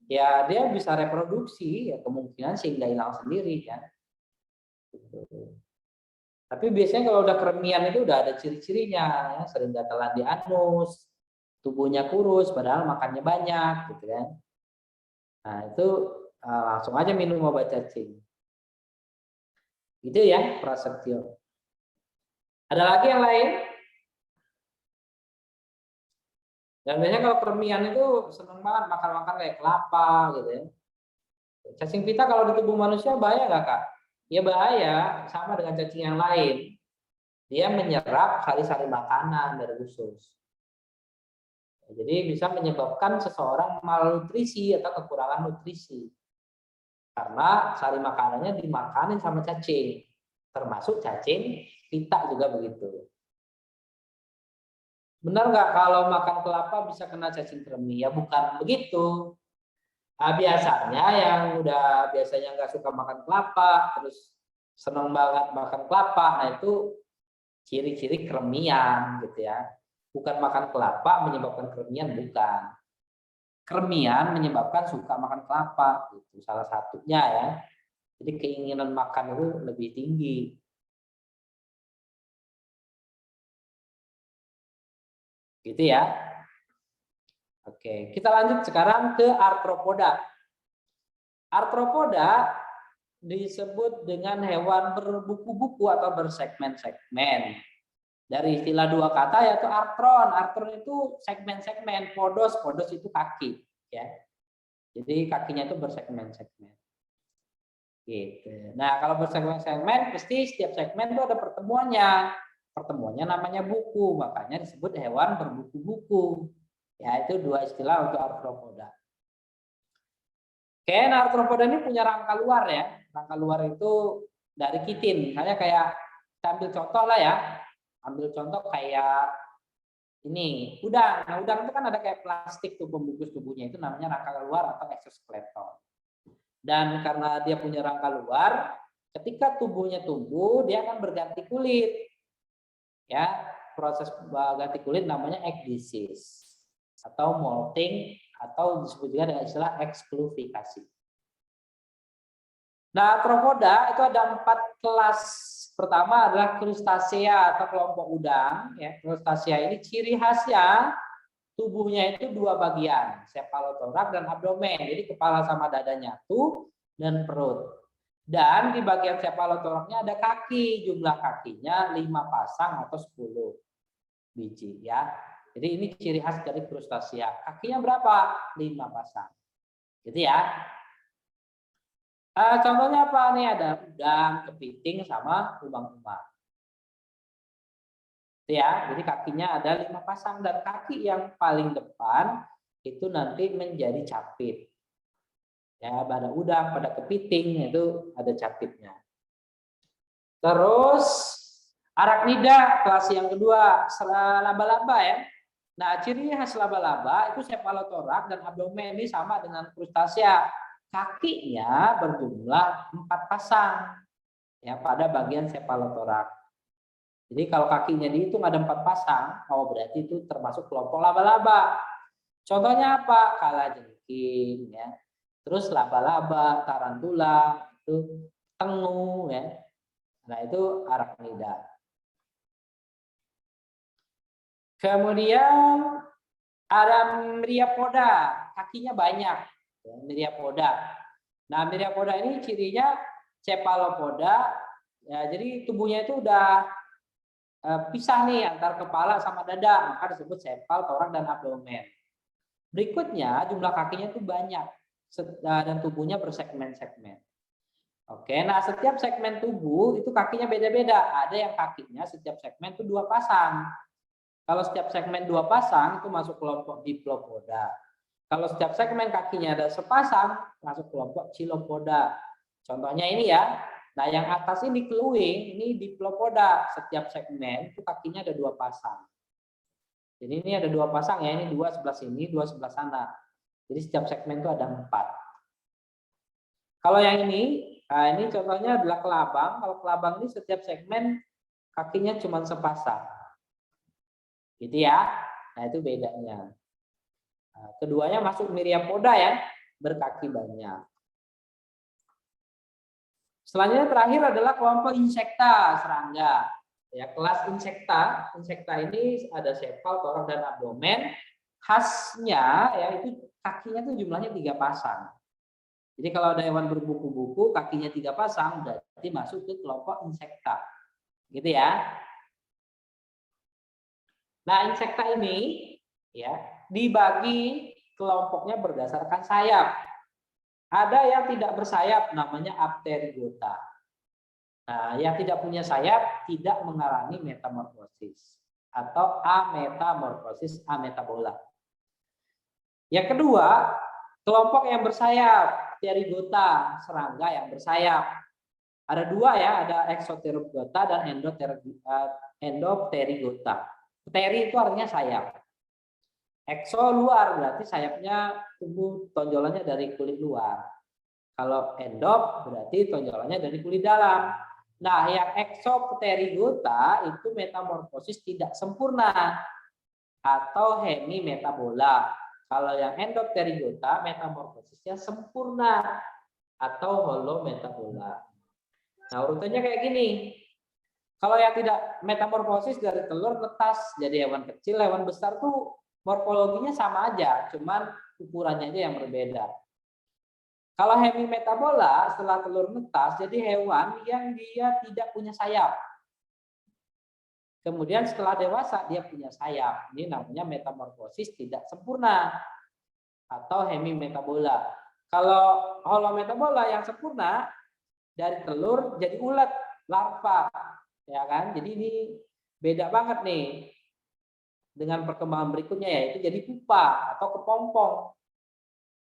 ya dia bisa reproduksi, ya kemungkinan sih nggak hilang sendiri kan. Tapi biasanya kalau udah kremian itu udah ada ciri-cirinya, ya, sering gatalan di anus, tubuhnya kurus, padahal makannya banyak, gitu kan. Nah itu langsung aja minum obat cacing. Gitu ya, Prasetyo. Ada lagi yang lain? Dan biasanya kalau kremian itu seneng banget makan-makan kayak kelapa gitu ya. Cacing pita kalau di tubuh manusia bahaya nggak, Kak? Ya bahaya, sama dengan cacing yang lain. Dia menyerap sari-sari makanan dari usus. Jadi bisa menyebabkan seseorang malnutrisi atau kekurangan nutrisi. Karena sari makanannya dimakanin sama cacing. Termasuk cacing pita juga begitu. Benar nggak kalau makan kelapa bisa kena cacing kremi? Ya bukan begitu. Nah, biasanya yang udah biasanya nggak suka makan kelapa, terus senang banget makan kelapa, nah itu ciri-ciri kremian gitu ya. Bukan makan kelapa menyebabkan kremian, bukan. Kremian menyebabkan suka makan kelapa, itu salah satunya ya. Jadi keinginan makan itu lebih tinggi. Gitu ya. Oke, kita lanjut sekarang ke arthropoda. Arthropoda disebut dengan hewan berbuku-buku atau bersegmen-segmen. Dari istilah dua kata yaitu artron. Artron itu segmen-segmen, podos, podos itu kaki, ya. Jadi kakinya itu bersegmen-segmen. Gitu. Nah, kalau bersegmen-segmen pasti setiap segmen itu ada pertemuannya. Pertemuannya namanya buku, makanya disebut hewan berbuku-buku. Ya, itu dua istilah untuk arthropoda. Oke, nah arthropoda ini punya rangka luar ya. Rangka luar itu dari kitin. Misalnya kayak kita ambil contoh lah ya. Ambil contoh kayak ini, udang. Nah, udang itu kan ada kayak plastik tuh pembungkus tubuhnya, itu namanya rangka luar atau exoskeleton. Dan karena dia punya rangka luar, ketika tubuhnya tumbuh, dia akan berganti kulit. Ya, proses ganti kulit namanya ekdisis atau molting atau disebut juga dengan istilah eksklusifikasi. Nah, arthropoda itu ada 4 kelas. Pertama adalah crustacea atau kelompok udang. Ya, crustacea ini ciri khasnya tubuhnya itu 2 bagian, cephalothorax dan abdomen. Jadi kepala sama dada nyatu dan perut. Dan di bagian cephalothoraxnya ada kaki, jumlah kakinya 5 pasang atau 10 biji ya. Jadi ini ciri khas dari crustacea. Kakinya berapa? 5 pasang. Gitu ya. Contohnya apa nih? Ada udang, kepiting, sama umang-umang. Ya, jadi kakinya ada 5 pasang dan kaki yang paling depan itu nanti menjadi capit. Ya, pada udang, pada kepiting itu ada capitnya. Terus arachnida kelas yang kedua, laba-laba ya. Nah, ciri khas laba-laba itu cephalothorax dan abdomen ini sama dengan crustacea. Kakinya berjumlah 4 pasang ya pada bagian cephalothorax. Jadi kalau kakinya dihitung ada 4 pasang, oh berarti itu termasuk kelompok laba-laba. Contohnya apa? Kalajengking ya. Terus laba-laba, tarantula, itu tengu ya. Nah, itu arachnida. Kemudian ada myriapoda, kakinya banyak. Ya, myriapoda. Nah, myriapoda ini cirinya cephalopoda. Ya, jadi tubuhnya itu udah pisah nih antar kepala sama dada, maka disebut cephal, thorax, dan abdomen. Berikutnya jumlah kakinya itu banyak dan tubuhnya bersegmen-segmen. Oke, nah setiap segmen tubuh itu kakinya beda-beda. Ada yang kakinya setiap segmen itu 2 pasang. Kalau setiap segmen 2 pasang itu masuk kelompok diplopoda. Kalau setiap segmen kakinya ada sepasang masuk kelompok chilopoda. Contohnya ini ya. Nah, yang atas ini keluing, ini diplopoda. Setiap segmen itu kakinya ada 2 pasang. Jadi ini ada 2 pasang ya, ini 2 sebelah sini, 2 sebelah sana. Jadi setiap segmen itu ada 4. Kalau yang ini, nah ini contohnya adalah kelabang. Kalau kelabang ini setiap segmen kakinya cuma sepasang. Gitu ya. Nah, itu bedanya. Nah, keduanya masuk myriapoda ya, berkaki banyak. Selanjutnya terakhir adalah kelompok insekta, serangga. Ya, kelas insekta. Insekta ini ada cephal, thorax, dan abdomen. Khasnya ya itu kakinya tuh jumlahnya 3 pasang. Jadi kalau ada hewan berbuku-buku kakinya 3 pasang berarti masuk ke kelompok insekta. Gitu ya. Nah, insekta ini ya dibagi kelompoknya berdasarkan sayap. Ada yang tidak bersayap namanya apterygota. Nah, yang tidak punya sayap tidak mengalami metamorfosis atau ametamorfosis, ametabola. Yang kedua, kelompok yang bersayap, pterygota, serangga yang bersayap. Ada 2 ya, ada exopterygota dan endopterygota. Pteri itu artinya sayap. Exo luar berarti sayapnya tubuh tonjolannya dari kulit luar. Kalau endop berarti tonjolannya dari kulit dalam. Nah, yang exopterygota itu metamorfosis tidak sempurna atau hemimetabola. Kalau yang endopterygota metamorfosisnya sempurna atau holometabola. Nah, urutannya kayak gini. Kalau yang tidak metamorfosis dari telur netas jadi hewan kecil, hewan besar tuh morfologinya sama aja, cuman ukurannya aja yang berbeda. Kalau hemimetabola setelah telur netas jadi hewan yang dia tidak punya sayap. Kemudian setelah dewasa dia punya sayap. Ini namanya metamorfosis tidak sempurna atau hemimetabola. Kalau holometabola yang sempurna dari telur jadi ulat, larva, ya kan? Jadi ini beda banget nih dengan perkembangan berikutnya, yaitu jadi pupa atau kepompong.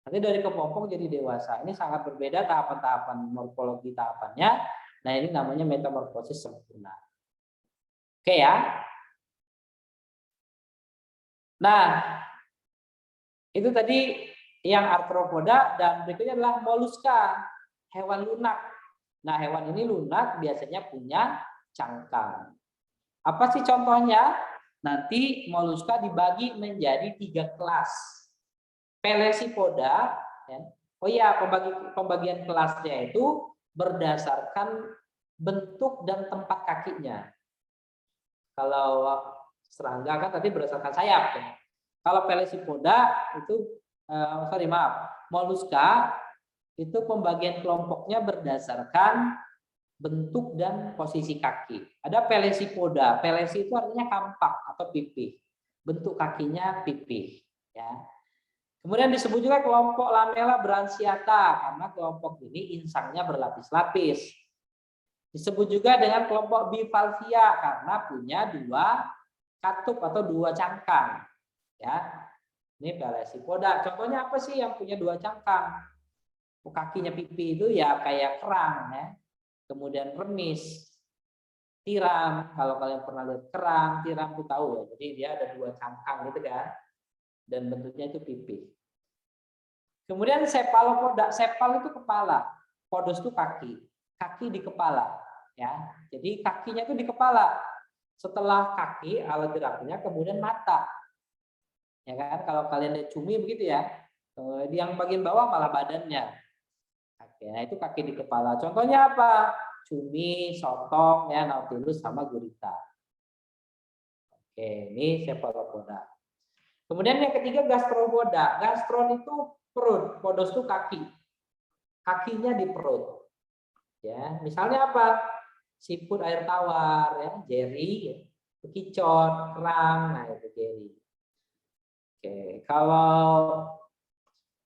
Nanti dari kepompong jadi dewasa. Ini sangat berbeda tahapan-tahapan morfologi tahapannya. Nah, ini namanya metamorfosis sempurna. Oke ya. Nah, itu tadi yang arthropoda, dan berikutnya adalah moluska, hewan lunak. Nah, hewan ini lunak biasanya punya cangkang. Apa sih contohnya? Nanti moluska dibagi menjadi 3 kelas. Pelesipoda, ya. Oh iya, pembagian kelasnya itu berdasarkan bentuk dan tempat kakinya. Kalau serangga kan tadi berdasarkan sayap, ya. Kalau pelesipoda itu moluska itu pembagian kelompoknya berdasarkan bentuk dan posisi kaki. Ada pelesipoda. Pelesi itu artinya kampak atau pipih. Bentuk kakinya pipih, ya. Kemudian disebut juga kelompok lamella branchiata karena kelompok ini insangnya berlapis-lapis. Disebut juga dengan kelompok bivalvia karena punya 2 katup atau 2 cangkang. Ya, ini pelesipoda. Contohnya apa sih yang punya 2 cangkang? Kakinya pipi itu ya kayak kerang, ya. Kemudian remis, tiram. Kalau kalian pernah lihat kerang, tiram itu tahu ya. Jadi dia ada 2 cangkang gitu kan. Dan bentuknya itu pipi. Kemudian cepalopoda, cepal itu kepala, podos itu kaki, kaki di kepala, ya. Jadi kakinya itu di kepala. Setelah kaki alat geraknya, kemudian mata, ya kan. Kalau kalian lihat cumi begitu ya, yang bagian bawah malah badannya. Oke, nah itu kaki di kepala. Contohnya apa? Cumi, sotong, ya, nautilus sama gurita. Oke, ini cepalopoda. Kemudian yang ketiga gastropoda. Gastron itu perut, podos itu kaki. Kakinya di perut. Ya, misalnya apa? Siput air tawar, ya, jeri, bekicot, kerang, nah itu jeri. Oke, kalau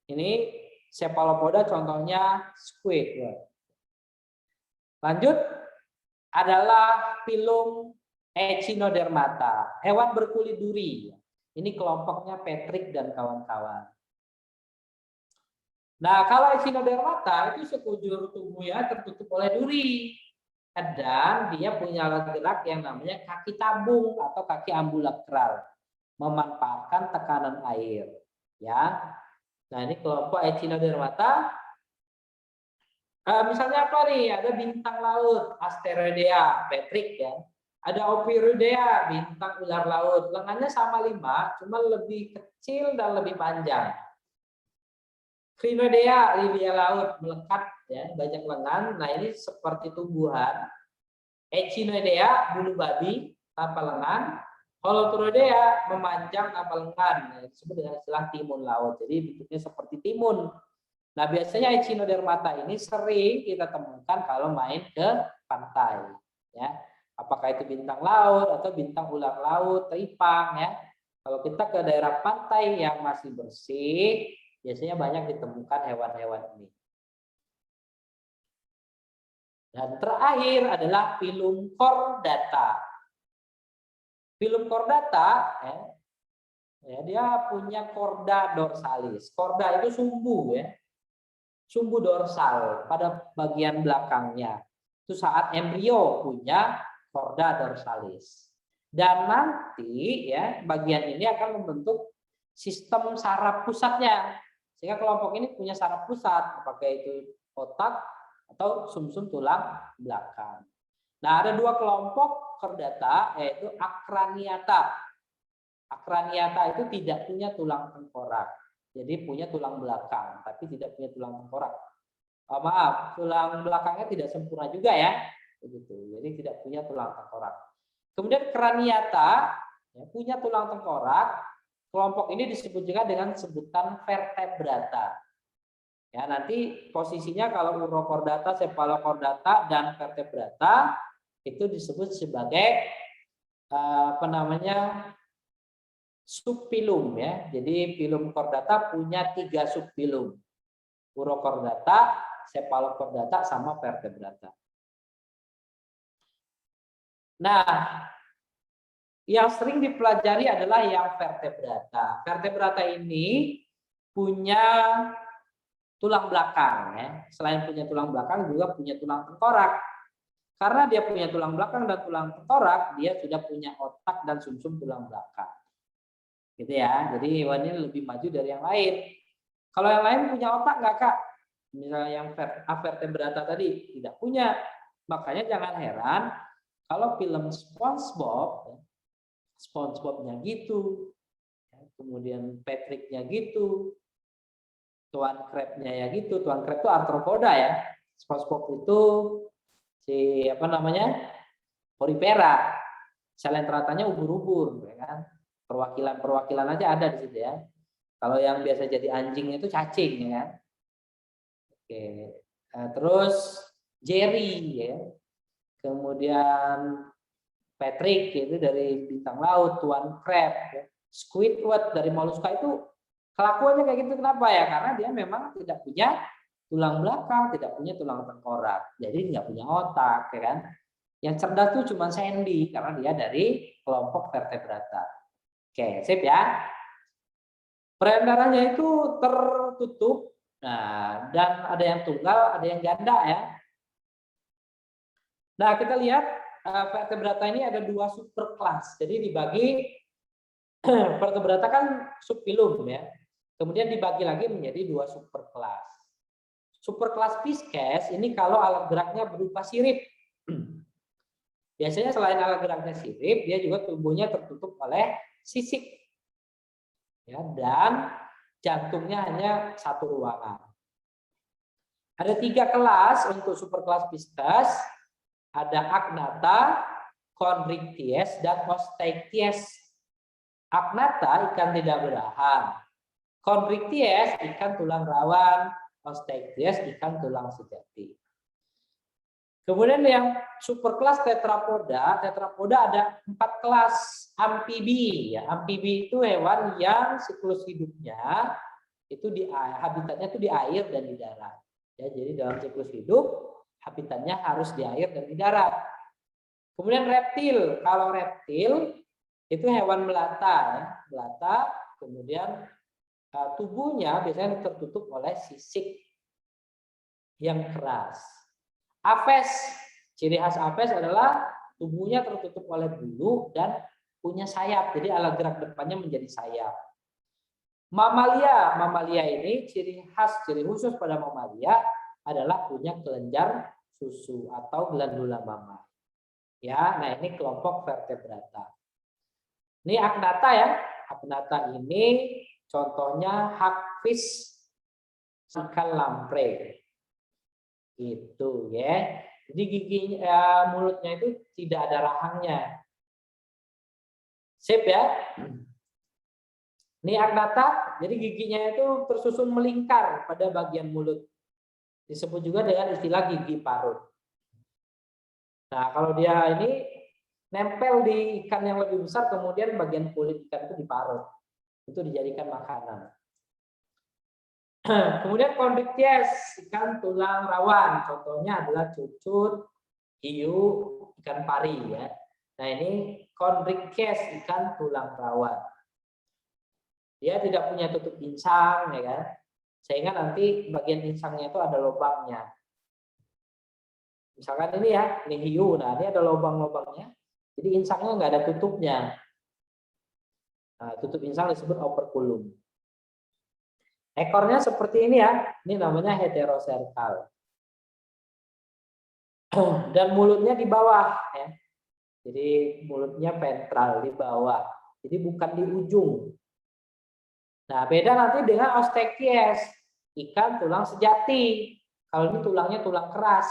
ini cepalopoda contohnya squid. Ya. Lanjut adalah filum Echinodermata, hewan berkulit duri. Ini kelompoknya Patrick dan kawan-kawan. Nah, kalau Echinodermata itu sekujur tubuhnya tertutup oleh duri. Dan dia punya alat gerak yang namanya kaki tabung atau kaki ambulakral, memanfaatkan tekanan air. Ya, nah ini kelompok Echinodermata. Misalnya apa nih? Ada bintang laut, Asteroidea, Patrick ya. Ada Opiridea, bintang ular laut. Lengannya sama 5, cuma lebih kecil dan lebih panjang. Crinoidea, lilia laut, melekat ya, banyak lengan. Nah ini seperti tumbuhan. Echinoidea, bulu babi tanpa lengan. Holoturoidea, memanjang tanpa lengan. Nah, disebut dengan istilah timun laut. Jadi bentuknya seperti timun. Nah biasanya Echinodermata ini sering kita temukan kalau main ke pantai. Ya. Apakah itu bintang laut atau bintang ular laut, teripang ya. Kalau kita ke daerah pantai yang masih bersih, biasanya banyak ditemukan hewan-hewan ini. Dan terakhir adalah filum Chordata. Filum Chordata ya, dia punya chorda dorsalis. Chorda itu sumbu ya. Sumbu dorsal pada bagian belakangnya. Itu saat embrio punya chorda dorsalis. Dan nanti ya bagian ini akan membentuk sistem saraf pusatnya. Sehingga kelompok ini punya saraf pusat, apakah itu otak atau sumsum tulang belakang. Nah, ada dua kelompok kordata yaitu akraniata. Akraniata itu tidak punya tulang tengkorak. Jadi punya tulang belakang, tapi tidak punya tulang tengkorak. Oh, maaf, tulang belakangnya tidak sempurna juga ya. Begitu. Jadi tidak punya tulang tengkorak. Kemudian kraniata ya, punya tulang tengkorak. Kelompok ini disebut juga dengan sebutan vertebrata. Ya, nanti posisinya kalau urokordata, cephalokordata, dan vertebrata itu disebut sebagai apa namanya subfilum ya. Jadi filum kordata punya 3 subfilum. Urokordata, cephalokordata, sama vertebrata. Nah, yang sering dipelajari adalah yang vertebrata. Vertebrata ini punya tulang belakang ya. Selain punya tulang belakang juga punya tulang tengkorak. Karena dia punya tulang belakang dan tulang tengkorak, dia sudah punya otak dan sumsum tulang belakang. Gitu ya. Jadi hewan ini lebih maju dari yang lain. Kalau yang lain punya otak nggak, Kak? Misalnya yang vertebrata tadi tidak punya. Makanya jangan heran kalau film SpongeBob, SpongeBob-nya gitu, kemudian Patrick-nya gitu, Tuan Crab-nya ya gitu. Tuan Crab itu arthropoda ya. SpongeBob itu si apa namanya porifera. Selenteratanya ubur-ubur, ya kan? Perwakilan aja ada di situ ya. Kalau yang biasa jadi anjing itu cacing, ya kan? Oke. Nah, terus Jerry, ya. Kemudian Patrick itu dari bintang laut, Tuan Crab, ya. Squidward dari moluska itu kelakuannya kayak gitu. Kenapa ya? Karena dia memang tidak punya tulang belakang, tidak punya tulang tengkorak, jadi nggak punya otak, ya kan? Yang cerdas tuh cuma Sandy karena dia dari kelompok vertebrata. Oke, sip ya. Peredarannya itu tertutup, nah, dan ada yang tunggal, ada yang ganda ya. Nah, kita lihat vertebrata ini ada 2 superkelas. Jadi dibagi vertebrata kan subfilum ya. Kemudian dibagi lagi menjadi 2 superkelas. Superkelas Pisces ini kalau alat geraknya berupa sirip. Biasanya selain alat geraknya sirip, dia juga tubuhnya tertutup oleh sisik. Ya, dan jantungnya hanya satu ruangan. Ada 3 kelas untuk superkelas Pisces. Ada Agnatha, Chondrichthyes, dan Osteichthyes. Agnatha ikan tidak berahan. Chondrichthyes ikan tulang rawan. Osteichthyes ikan tulang sejati. Kemudian yang superkelas tetrapoda, ada 4 kelas amfibi. Ya, amfibi itu hewan yang siklus hidupnya itu di habitatnya itu di air dan di darat. Ya, jadi dalam siklus hidup habitatnya harus di air dan di darat. Kemudian reptil, kalau reptil itu hewan melata, ya, melata. Kemudian tubuhnya biasanya tertutup oleh sisik yang keras. Aves, ciri khas Aves adalah tubuhnya tertutup oleh bulu dan punya sayap. Jadi alat gerak depannya menjadi sayap. Mamalia ini ciri khusus pada mamalia adalah punya kelenjar susu atau glandula mama. Ya, nah ini kelompok vertebrata. Ini Agnatha ya. Agnatha ini contohnya hagfish ikan lamprey. Gitu ya. Jadi giginya mulutnya itu tidak ada rahangnya. Sip ya. Ini Agnatha, jadi giginya itu tersusun melingkar pada bagian mulut. Disebut juga dengan istilah gigi parut. Nah, kalau dia ini nempel di ikan yang lebih besar, kemudian bagian kulit ikan itu diparut. Itu dijadikan makanan. Kemudian Chondrichthyes, ikan tulang rawan. Contohnya adalah cucut, hiu, ikan pari ya. Nah, ini Chondrichthyes, ikan tulang rawan. Dia tidak punya tutup insang ya kan. Sehingga nanti bagian insangnya itu ada lubangnya. Misalkan ini ya, ini hiu. Nah, ini ada lubang-lubangnya. Jadi insangnya nggak ada tutupnya. Nah, tutup insang disebut operculum. Ekornya seperti ini ya. Ini namanya heteroserkal. Dan mulutnya di bawah ya. Jadi mulutnya ventral di bawah. Jadi bukan di ujung. Nah, beda nanti dengan Osteichthyes, ikan tulang sejati. Kalau ini tulangnya tulang keras.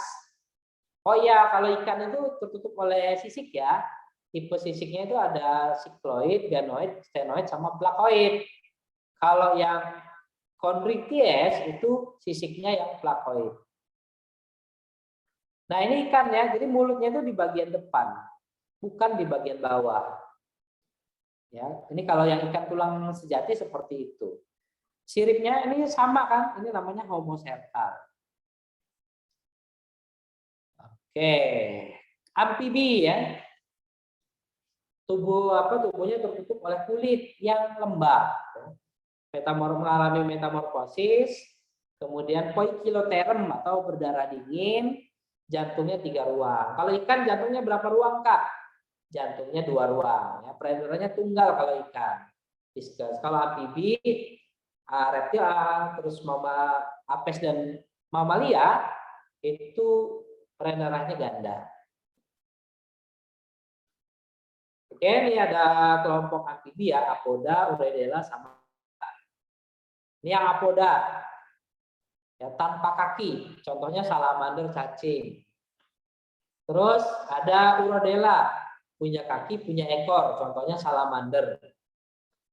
Oh iya, kalau ikan itu tertutup oleh sisik ya. Tipe sisiknya itu ada sikloid, ganoid, stenoid, sama plakoid. Kalau yang Chondrichthyes itu sisiknya yang plakoid. Nah, ini ikan ya, jadi mulutnya itu di bagian depan, bukan di bagian bawah. Ya, ini kalau yang ikan tulang sejati seperti itu. Siripnya ini sama kan? Ini namanya homoserkal. Oke, amfibi ya. Tubuhnya tertutup oleh kulit yang lembab. Mengalami metamorfosis, kemudian poikiloterm atau berdarah dingin, jantungnya 3 ruang. Kalau ikan jantungnya berapa ruang, Kak? Jantungnya 2 ruang. Ya, peredarannya tunggal kalau ikan. Viscus. Kalau amfibi, reptil, terus apes dan mamalia itu peredarannya ganda. Oke, ini ada kelompok amfibi ya, apoda, Urodela, sama. Ini yang apoda. Ya, tanpa kaki, contohnya salamander, cacing. Terus ada Urodela, punya kaki, punya ekor, contohnya salamander.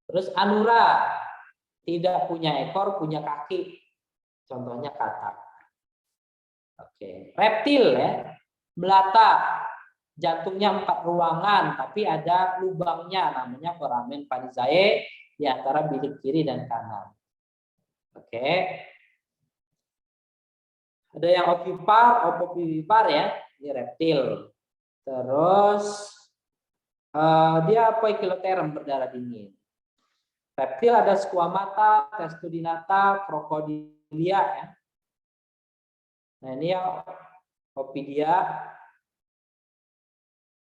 Terus Anura, tidak punya ekor, punya kaki, contohnya katak. Oke, reptil ya, melata, jantungnya 4 ruangan, tapi ada lubangnya, namanya foramen Panizae di antara bilik kiri dan kanan. Oke. Ada yang ovipar ya, ini reptil. Terus dia poikiloterm, berdarah dingin. Reptil ada squamata, testudinata, crocodilia ya. Nah, ini yang opidia,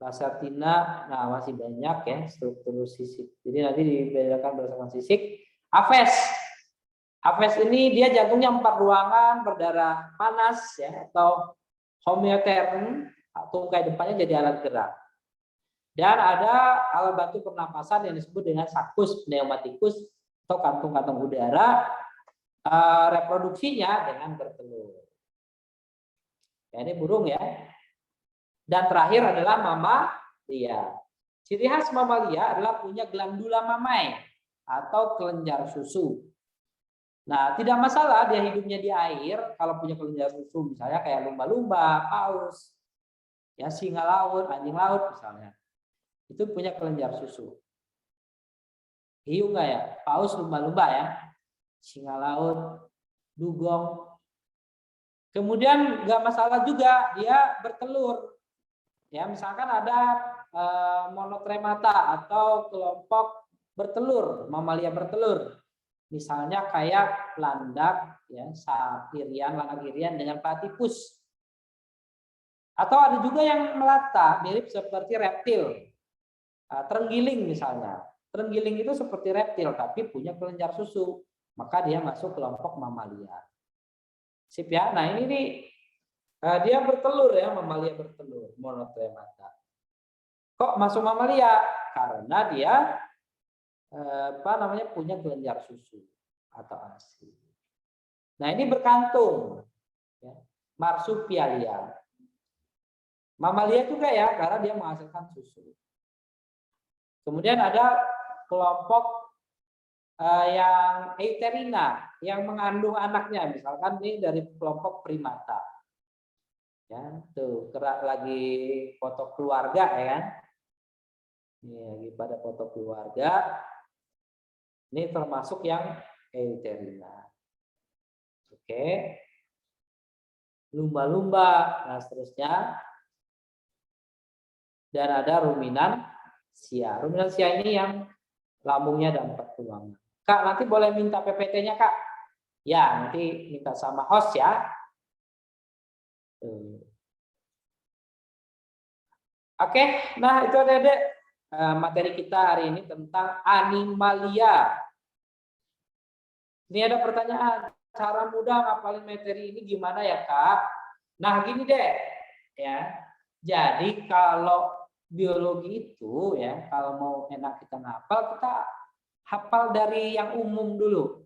lacertina, nah masih banyak ya struktur sisik. Jadi nanti dibedakan berdasarkan sisik. Aves ini dia jantungnya 4 ruangan, berdarah panas ya, atau homeoterm, tungkai depannya jadi alat gerak. Dan ada alat bantu pernapasan yang disebut dengan sakus pneumatikus atau kantung-kantung udara, reproduksinya dengan bertelur. Ya, ini burung ya. Dan terakhir adalah mamalia. Ciri khas mamalia adalah punya glandula mamae atau kelenjar susu. Nah, tidak masalah dia hidupnya di air kalau punya kelenjar susu, misalnya kayak lumba-lumba, paus, ya singa laut, anjing laut misalnya. Itu punya kelenjar susu. Hiu nggak ya? Paus, lumba-lumba ya. Singa laut, dugong. Kemudian nggak masalah juga dia bertelur. Ya, misalkan ada monotremata atau kelompok bertelur, mamalia bertelur. Misalnya kayak landak, ya, landak irian dengan platypus. Atau ada juga yang melata, mirip seperti reptil. Terenggiling misalnya. Terenggiling itu seperti reptil, tapi punya kelenjar susu. Maka dia masuk kelompok mamalia. Sip ya. Nah ini nih, dia bertelur ya, mamalia bertelur, monotremata. Kok masuk mamalia? Karena dia punya kelenjar susu atau ASI. Nah ini berkantung, ya. Marsupialia, mamalia juga ya, karena dia menghasilkan susu. Kemudian ada kelompok yang euterina, yang mengandung anaknya, misalkan ini dari kelompok primata. Ya, tuh gerak lagi foto keluarga ya kan? Ini lagi pada foto keluarga. Ini termasuk yang euterina. Oke. Lumba-lumba, nah seterusnya. Dan ada ruminansia. Ruminansia ini yang lambungnya ada 4 ruangan. Kak, nanti boleh minta PPT-nya, Kak? Ya, nanti minta sama host ya. Oke, nah itu adik-adik materi kita hari ini tentang animalia. Ini ada pertanyaan, cara mudah ngapalin materi ini gimana ya Kak? Nah gini deh, ya. Jadi kalau biologi itu ya, kalau mau enak kita ngapal, kita hafal dari yang umum dulu.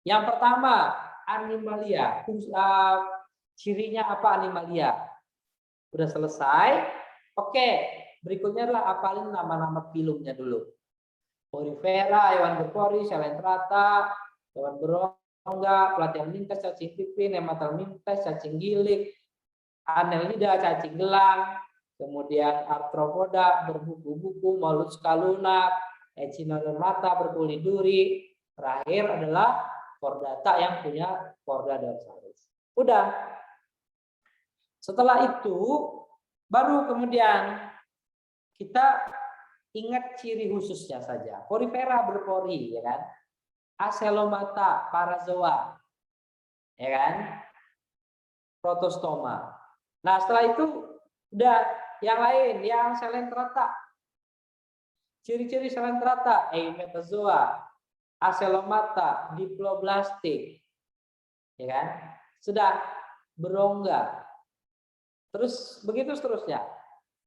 Yang pertama, animalia. Cirinya apa animalia? Udah selesai. Oke, berikutnya adalah hafalin nama-nama filumnya dulu. Porifera, hewan berpori, Salentrata, hewan berongga, pelatihan mintes, cacing pipih, nematal mintes, cacing gilik, Annelida, cacing gelang, kemudian arthropoda, berbuku-buku, moluska lunak, echinodermata, berkulit duri. Terakhir adalah chordata yang punya chorda dorsalis. Udah. Setelah itu baru kemudian kita ingat ciri khususnya saja. Porifera berpori, ya kan? Acelomata, parazoa, ya kan? Protostoma. Nah, setelah itu udah yang lain, yang Salentrata. Ciri-ciri Salentrata, eumetazoa, acelomata, diploblastik, ya kan? Sudah berongga. Terus begitu seterusnya.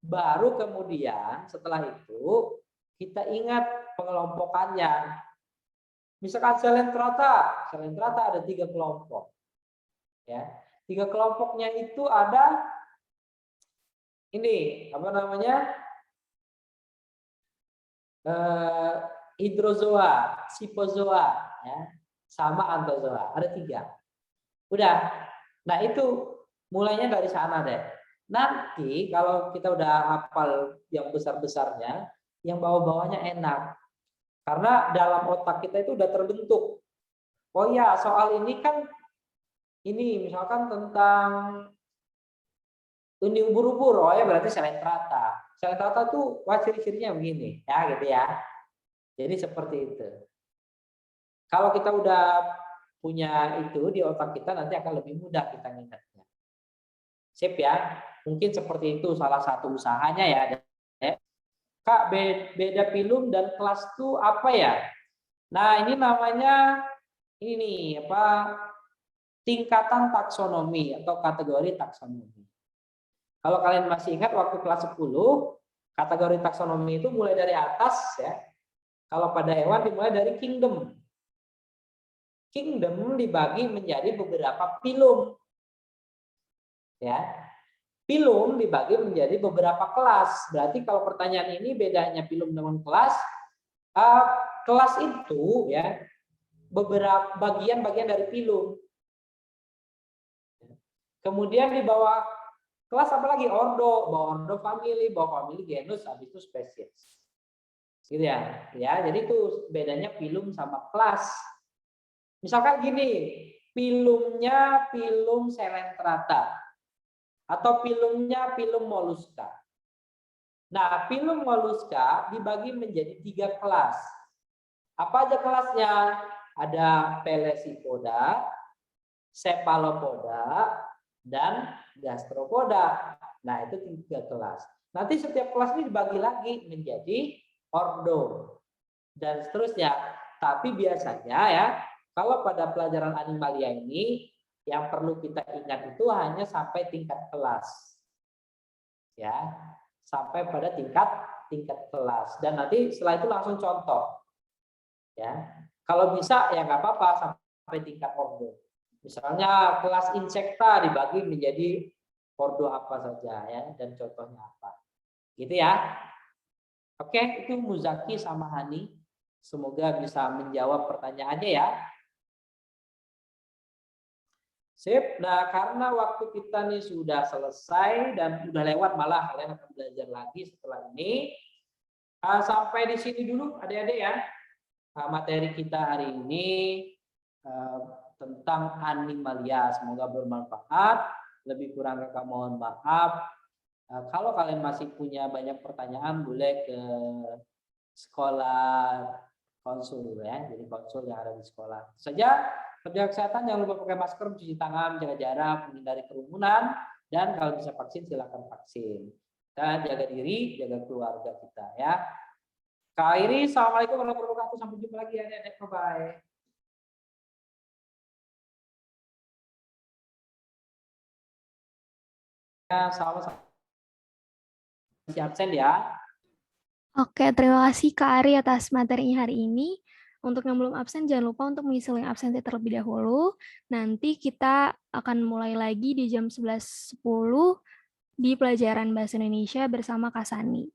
Baru kemudian setelah itu kita ingat pengelompokannya. Misalkan Salentrata ada 3 kelompok. Ya, 3 kelompoknya itu ada ini apa namanya hidrozoa, sipozoa, ya, sama anthozoa. Ada 3. Udah. Nah itu mulainya dari sana deh. Nanti kalau kita udah hafal yang besar-besarnya, yang bawah-bawahnya enak. Karena dalam otak kita itu udah terbentuk. Oh ya, soal ini kan ini misalkan tentang undi ubur-ubur, oh ya berarti Salentrata. Salentrata tuh ciri-cirinya begini, ya gitu ya. Jadi seperti itu. Kalau kita udah punya itu di otak kita, nanti akan lebih mudah kita ingatnya. Sip ya. Mungkin seperti itu salah satu usahanya ya. Kak, beda filum dan kelas itu apa ya? Nah, ini namanya ini apa? Tingkatan taksonomi atau kategori taksonomi. Kalau kalian masih ingat waktu kelas 10, kategori taksonomi itu mulai dari atas ya. Kalau pada hewan dimulai dari kingdom. Kingdom dibagi menjadi beberapa filum. Ya. Filum dibagi menjadi beberapa kelas. Berarti kalau pertanyaan ini bedanya filum dengan kelas, kelas itu ya beberapa bagian-bagian dari filum. Kemudian di bawah kelas apa lagi? Ordo, bawah ordo famili, bawah famili genus, habis itu spesies. Gitu ya. Ya, jadi itu bedanya filum sama kelas. Misalkan gini, filumnya filum Salentrata. Atau filumnya filum moluska. Nah, filum moluska dibagi menjadi 3 kelas. Apa aja kelasnya? Ada Pelesipoda, Cephalopoda, dan Gastropoda. Nah, itu 3 kelas. Nanti setiap kelas ini dibagi lagi menjadi ordo dan seterusnya. Tapi biasanya ya, kalau pada pelajaran animalia ini yang perlu kita ingat itu hanya sampai tingkat kelas. Ya, sampai pada tingkat kelas dan nanti setelah itu langsung contoh. Ya. Kalau bisa ya nggak apa-apa sampai tingkat ordo. Misalnya kelas insekta dibagi menjadi ordo apa saja ya dan contohnya apa. Gitu ya. Oke, itu Muzaki sama Hani. Semoga bisa menjawab pertanyaannya ya. Sip. Nah, karena waktu kita nih sudah selesai dan sudah lewat, malah kalian akan belajar lagi setelah ini. Sampai di sini dulu adik-adik ya. Materi kita hari ini tentang animalia. Semoga bermanfaat. Lebih kurang kakak mohon maaf. Kalau kalian masih punya banyak pertanyaan, boleh ke sekolah konsul ya. Jadi konsul yang ada di sekolah. Itu saja. Kerja kesehatan jangan lupa pakai masker, mencuci tangan, jaga jarak, menghindari kerumunan, dan kalau bisa vaksin silakan vaksin. Dan jaga diri, jaga keluarga kita ya. Kak Iris, assalamualaikum warahmatullahi wabarakatuh. Sampai jumpa lagi ya, Dek. Bye-bye. Ya, sama-sama. Masih absen ya. Oke, terima kasih Kak Ari atas materinya hari ini. Untuk yang belum absen, jangan lupa untuk mengisi link absensi terlebih dahulu. Nanti kita akan mulai lagi di jam 11.10 di pelajaran Bahasa Indonesia bersama Kak Sani.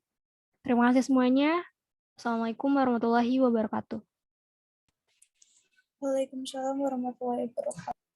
Terima kasih semuanya. Assalamualaikum warahmatullahi wabarakatuh. Waalaikumsalam warahmatullahi wabarakatuh.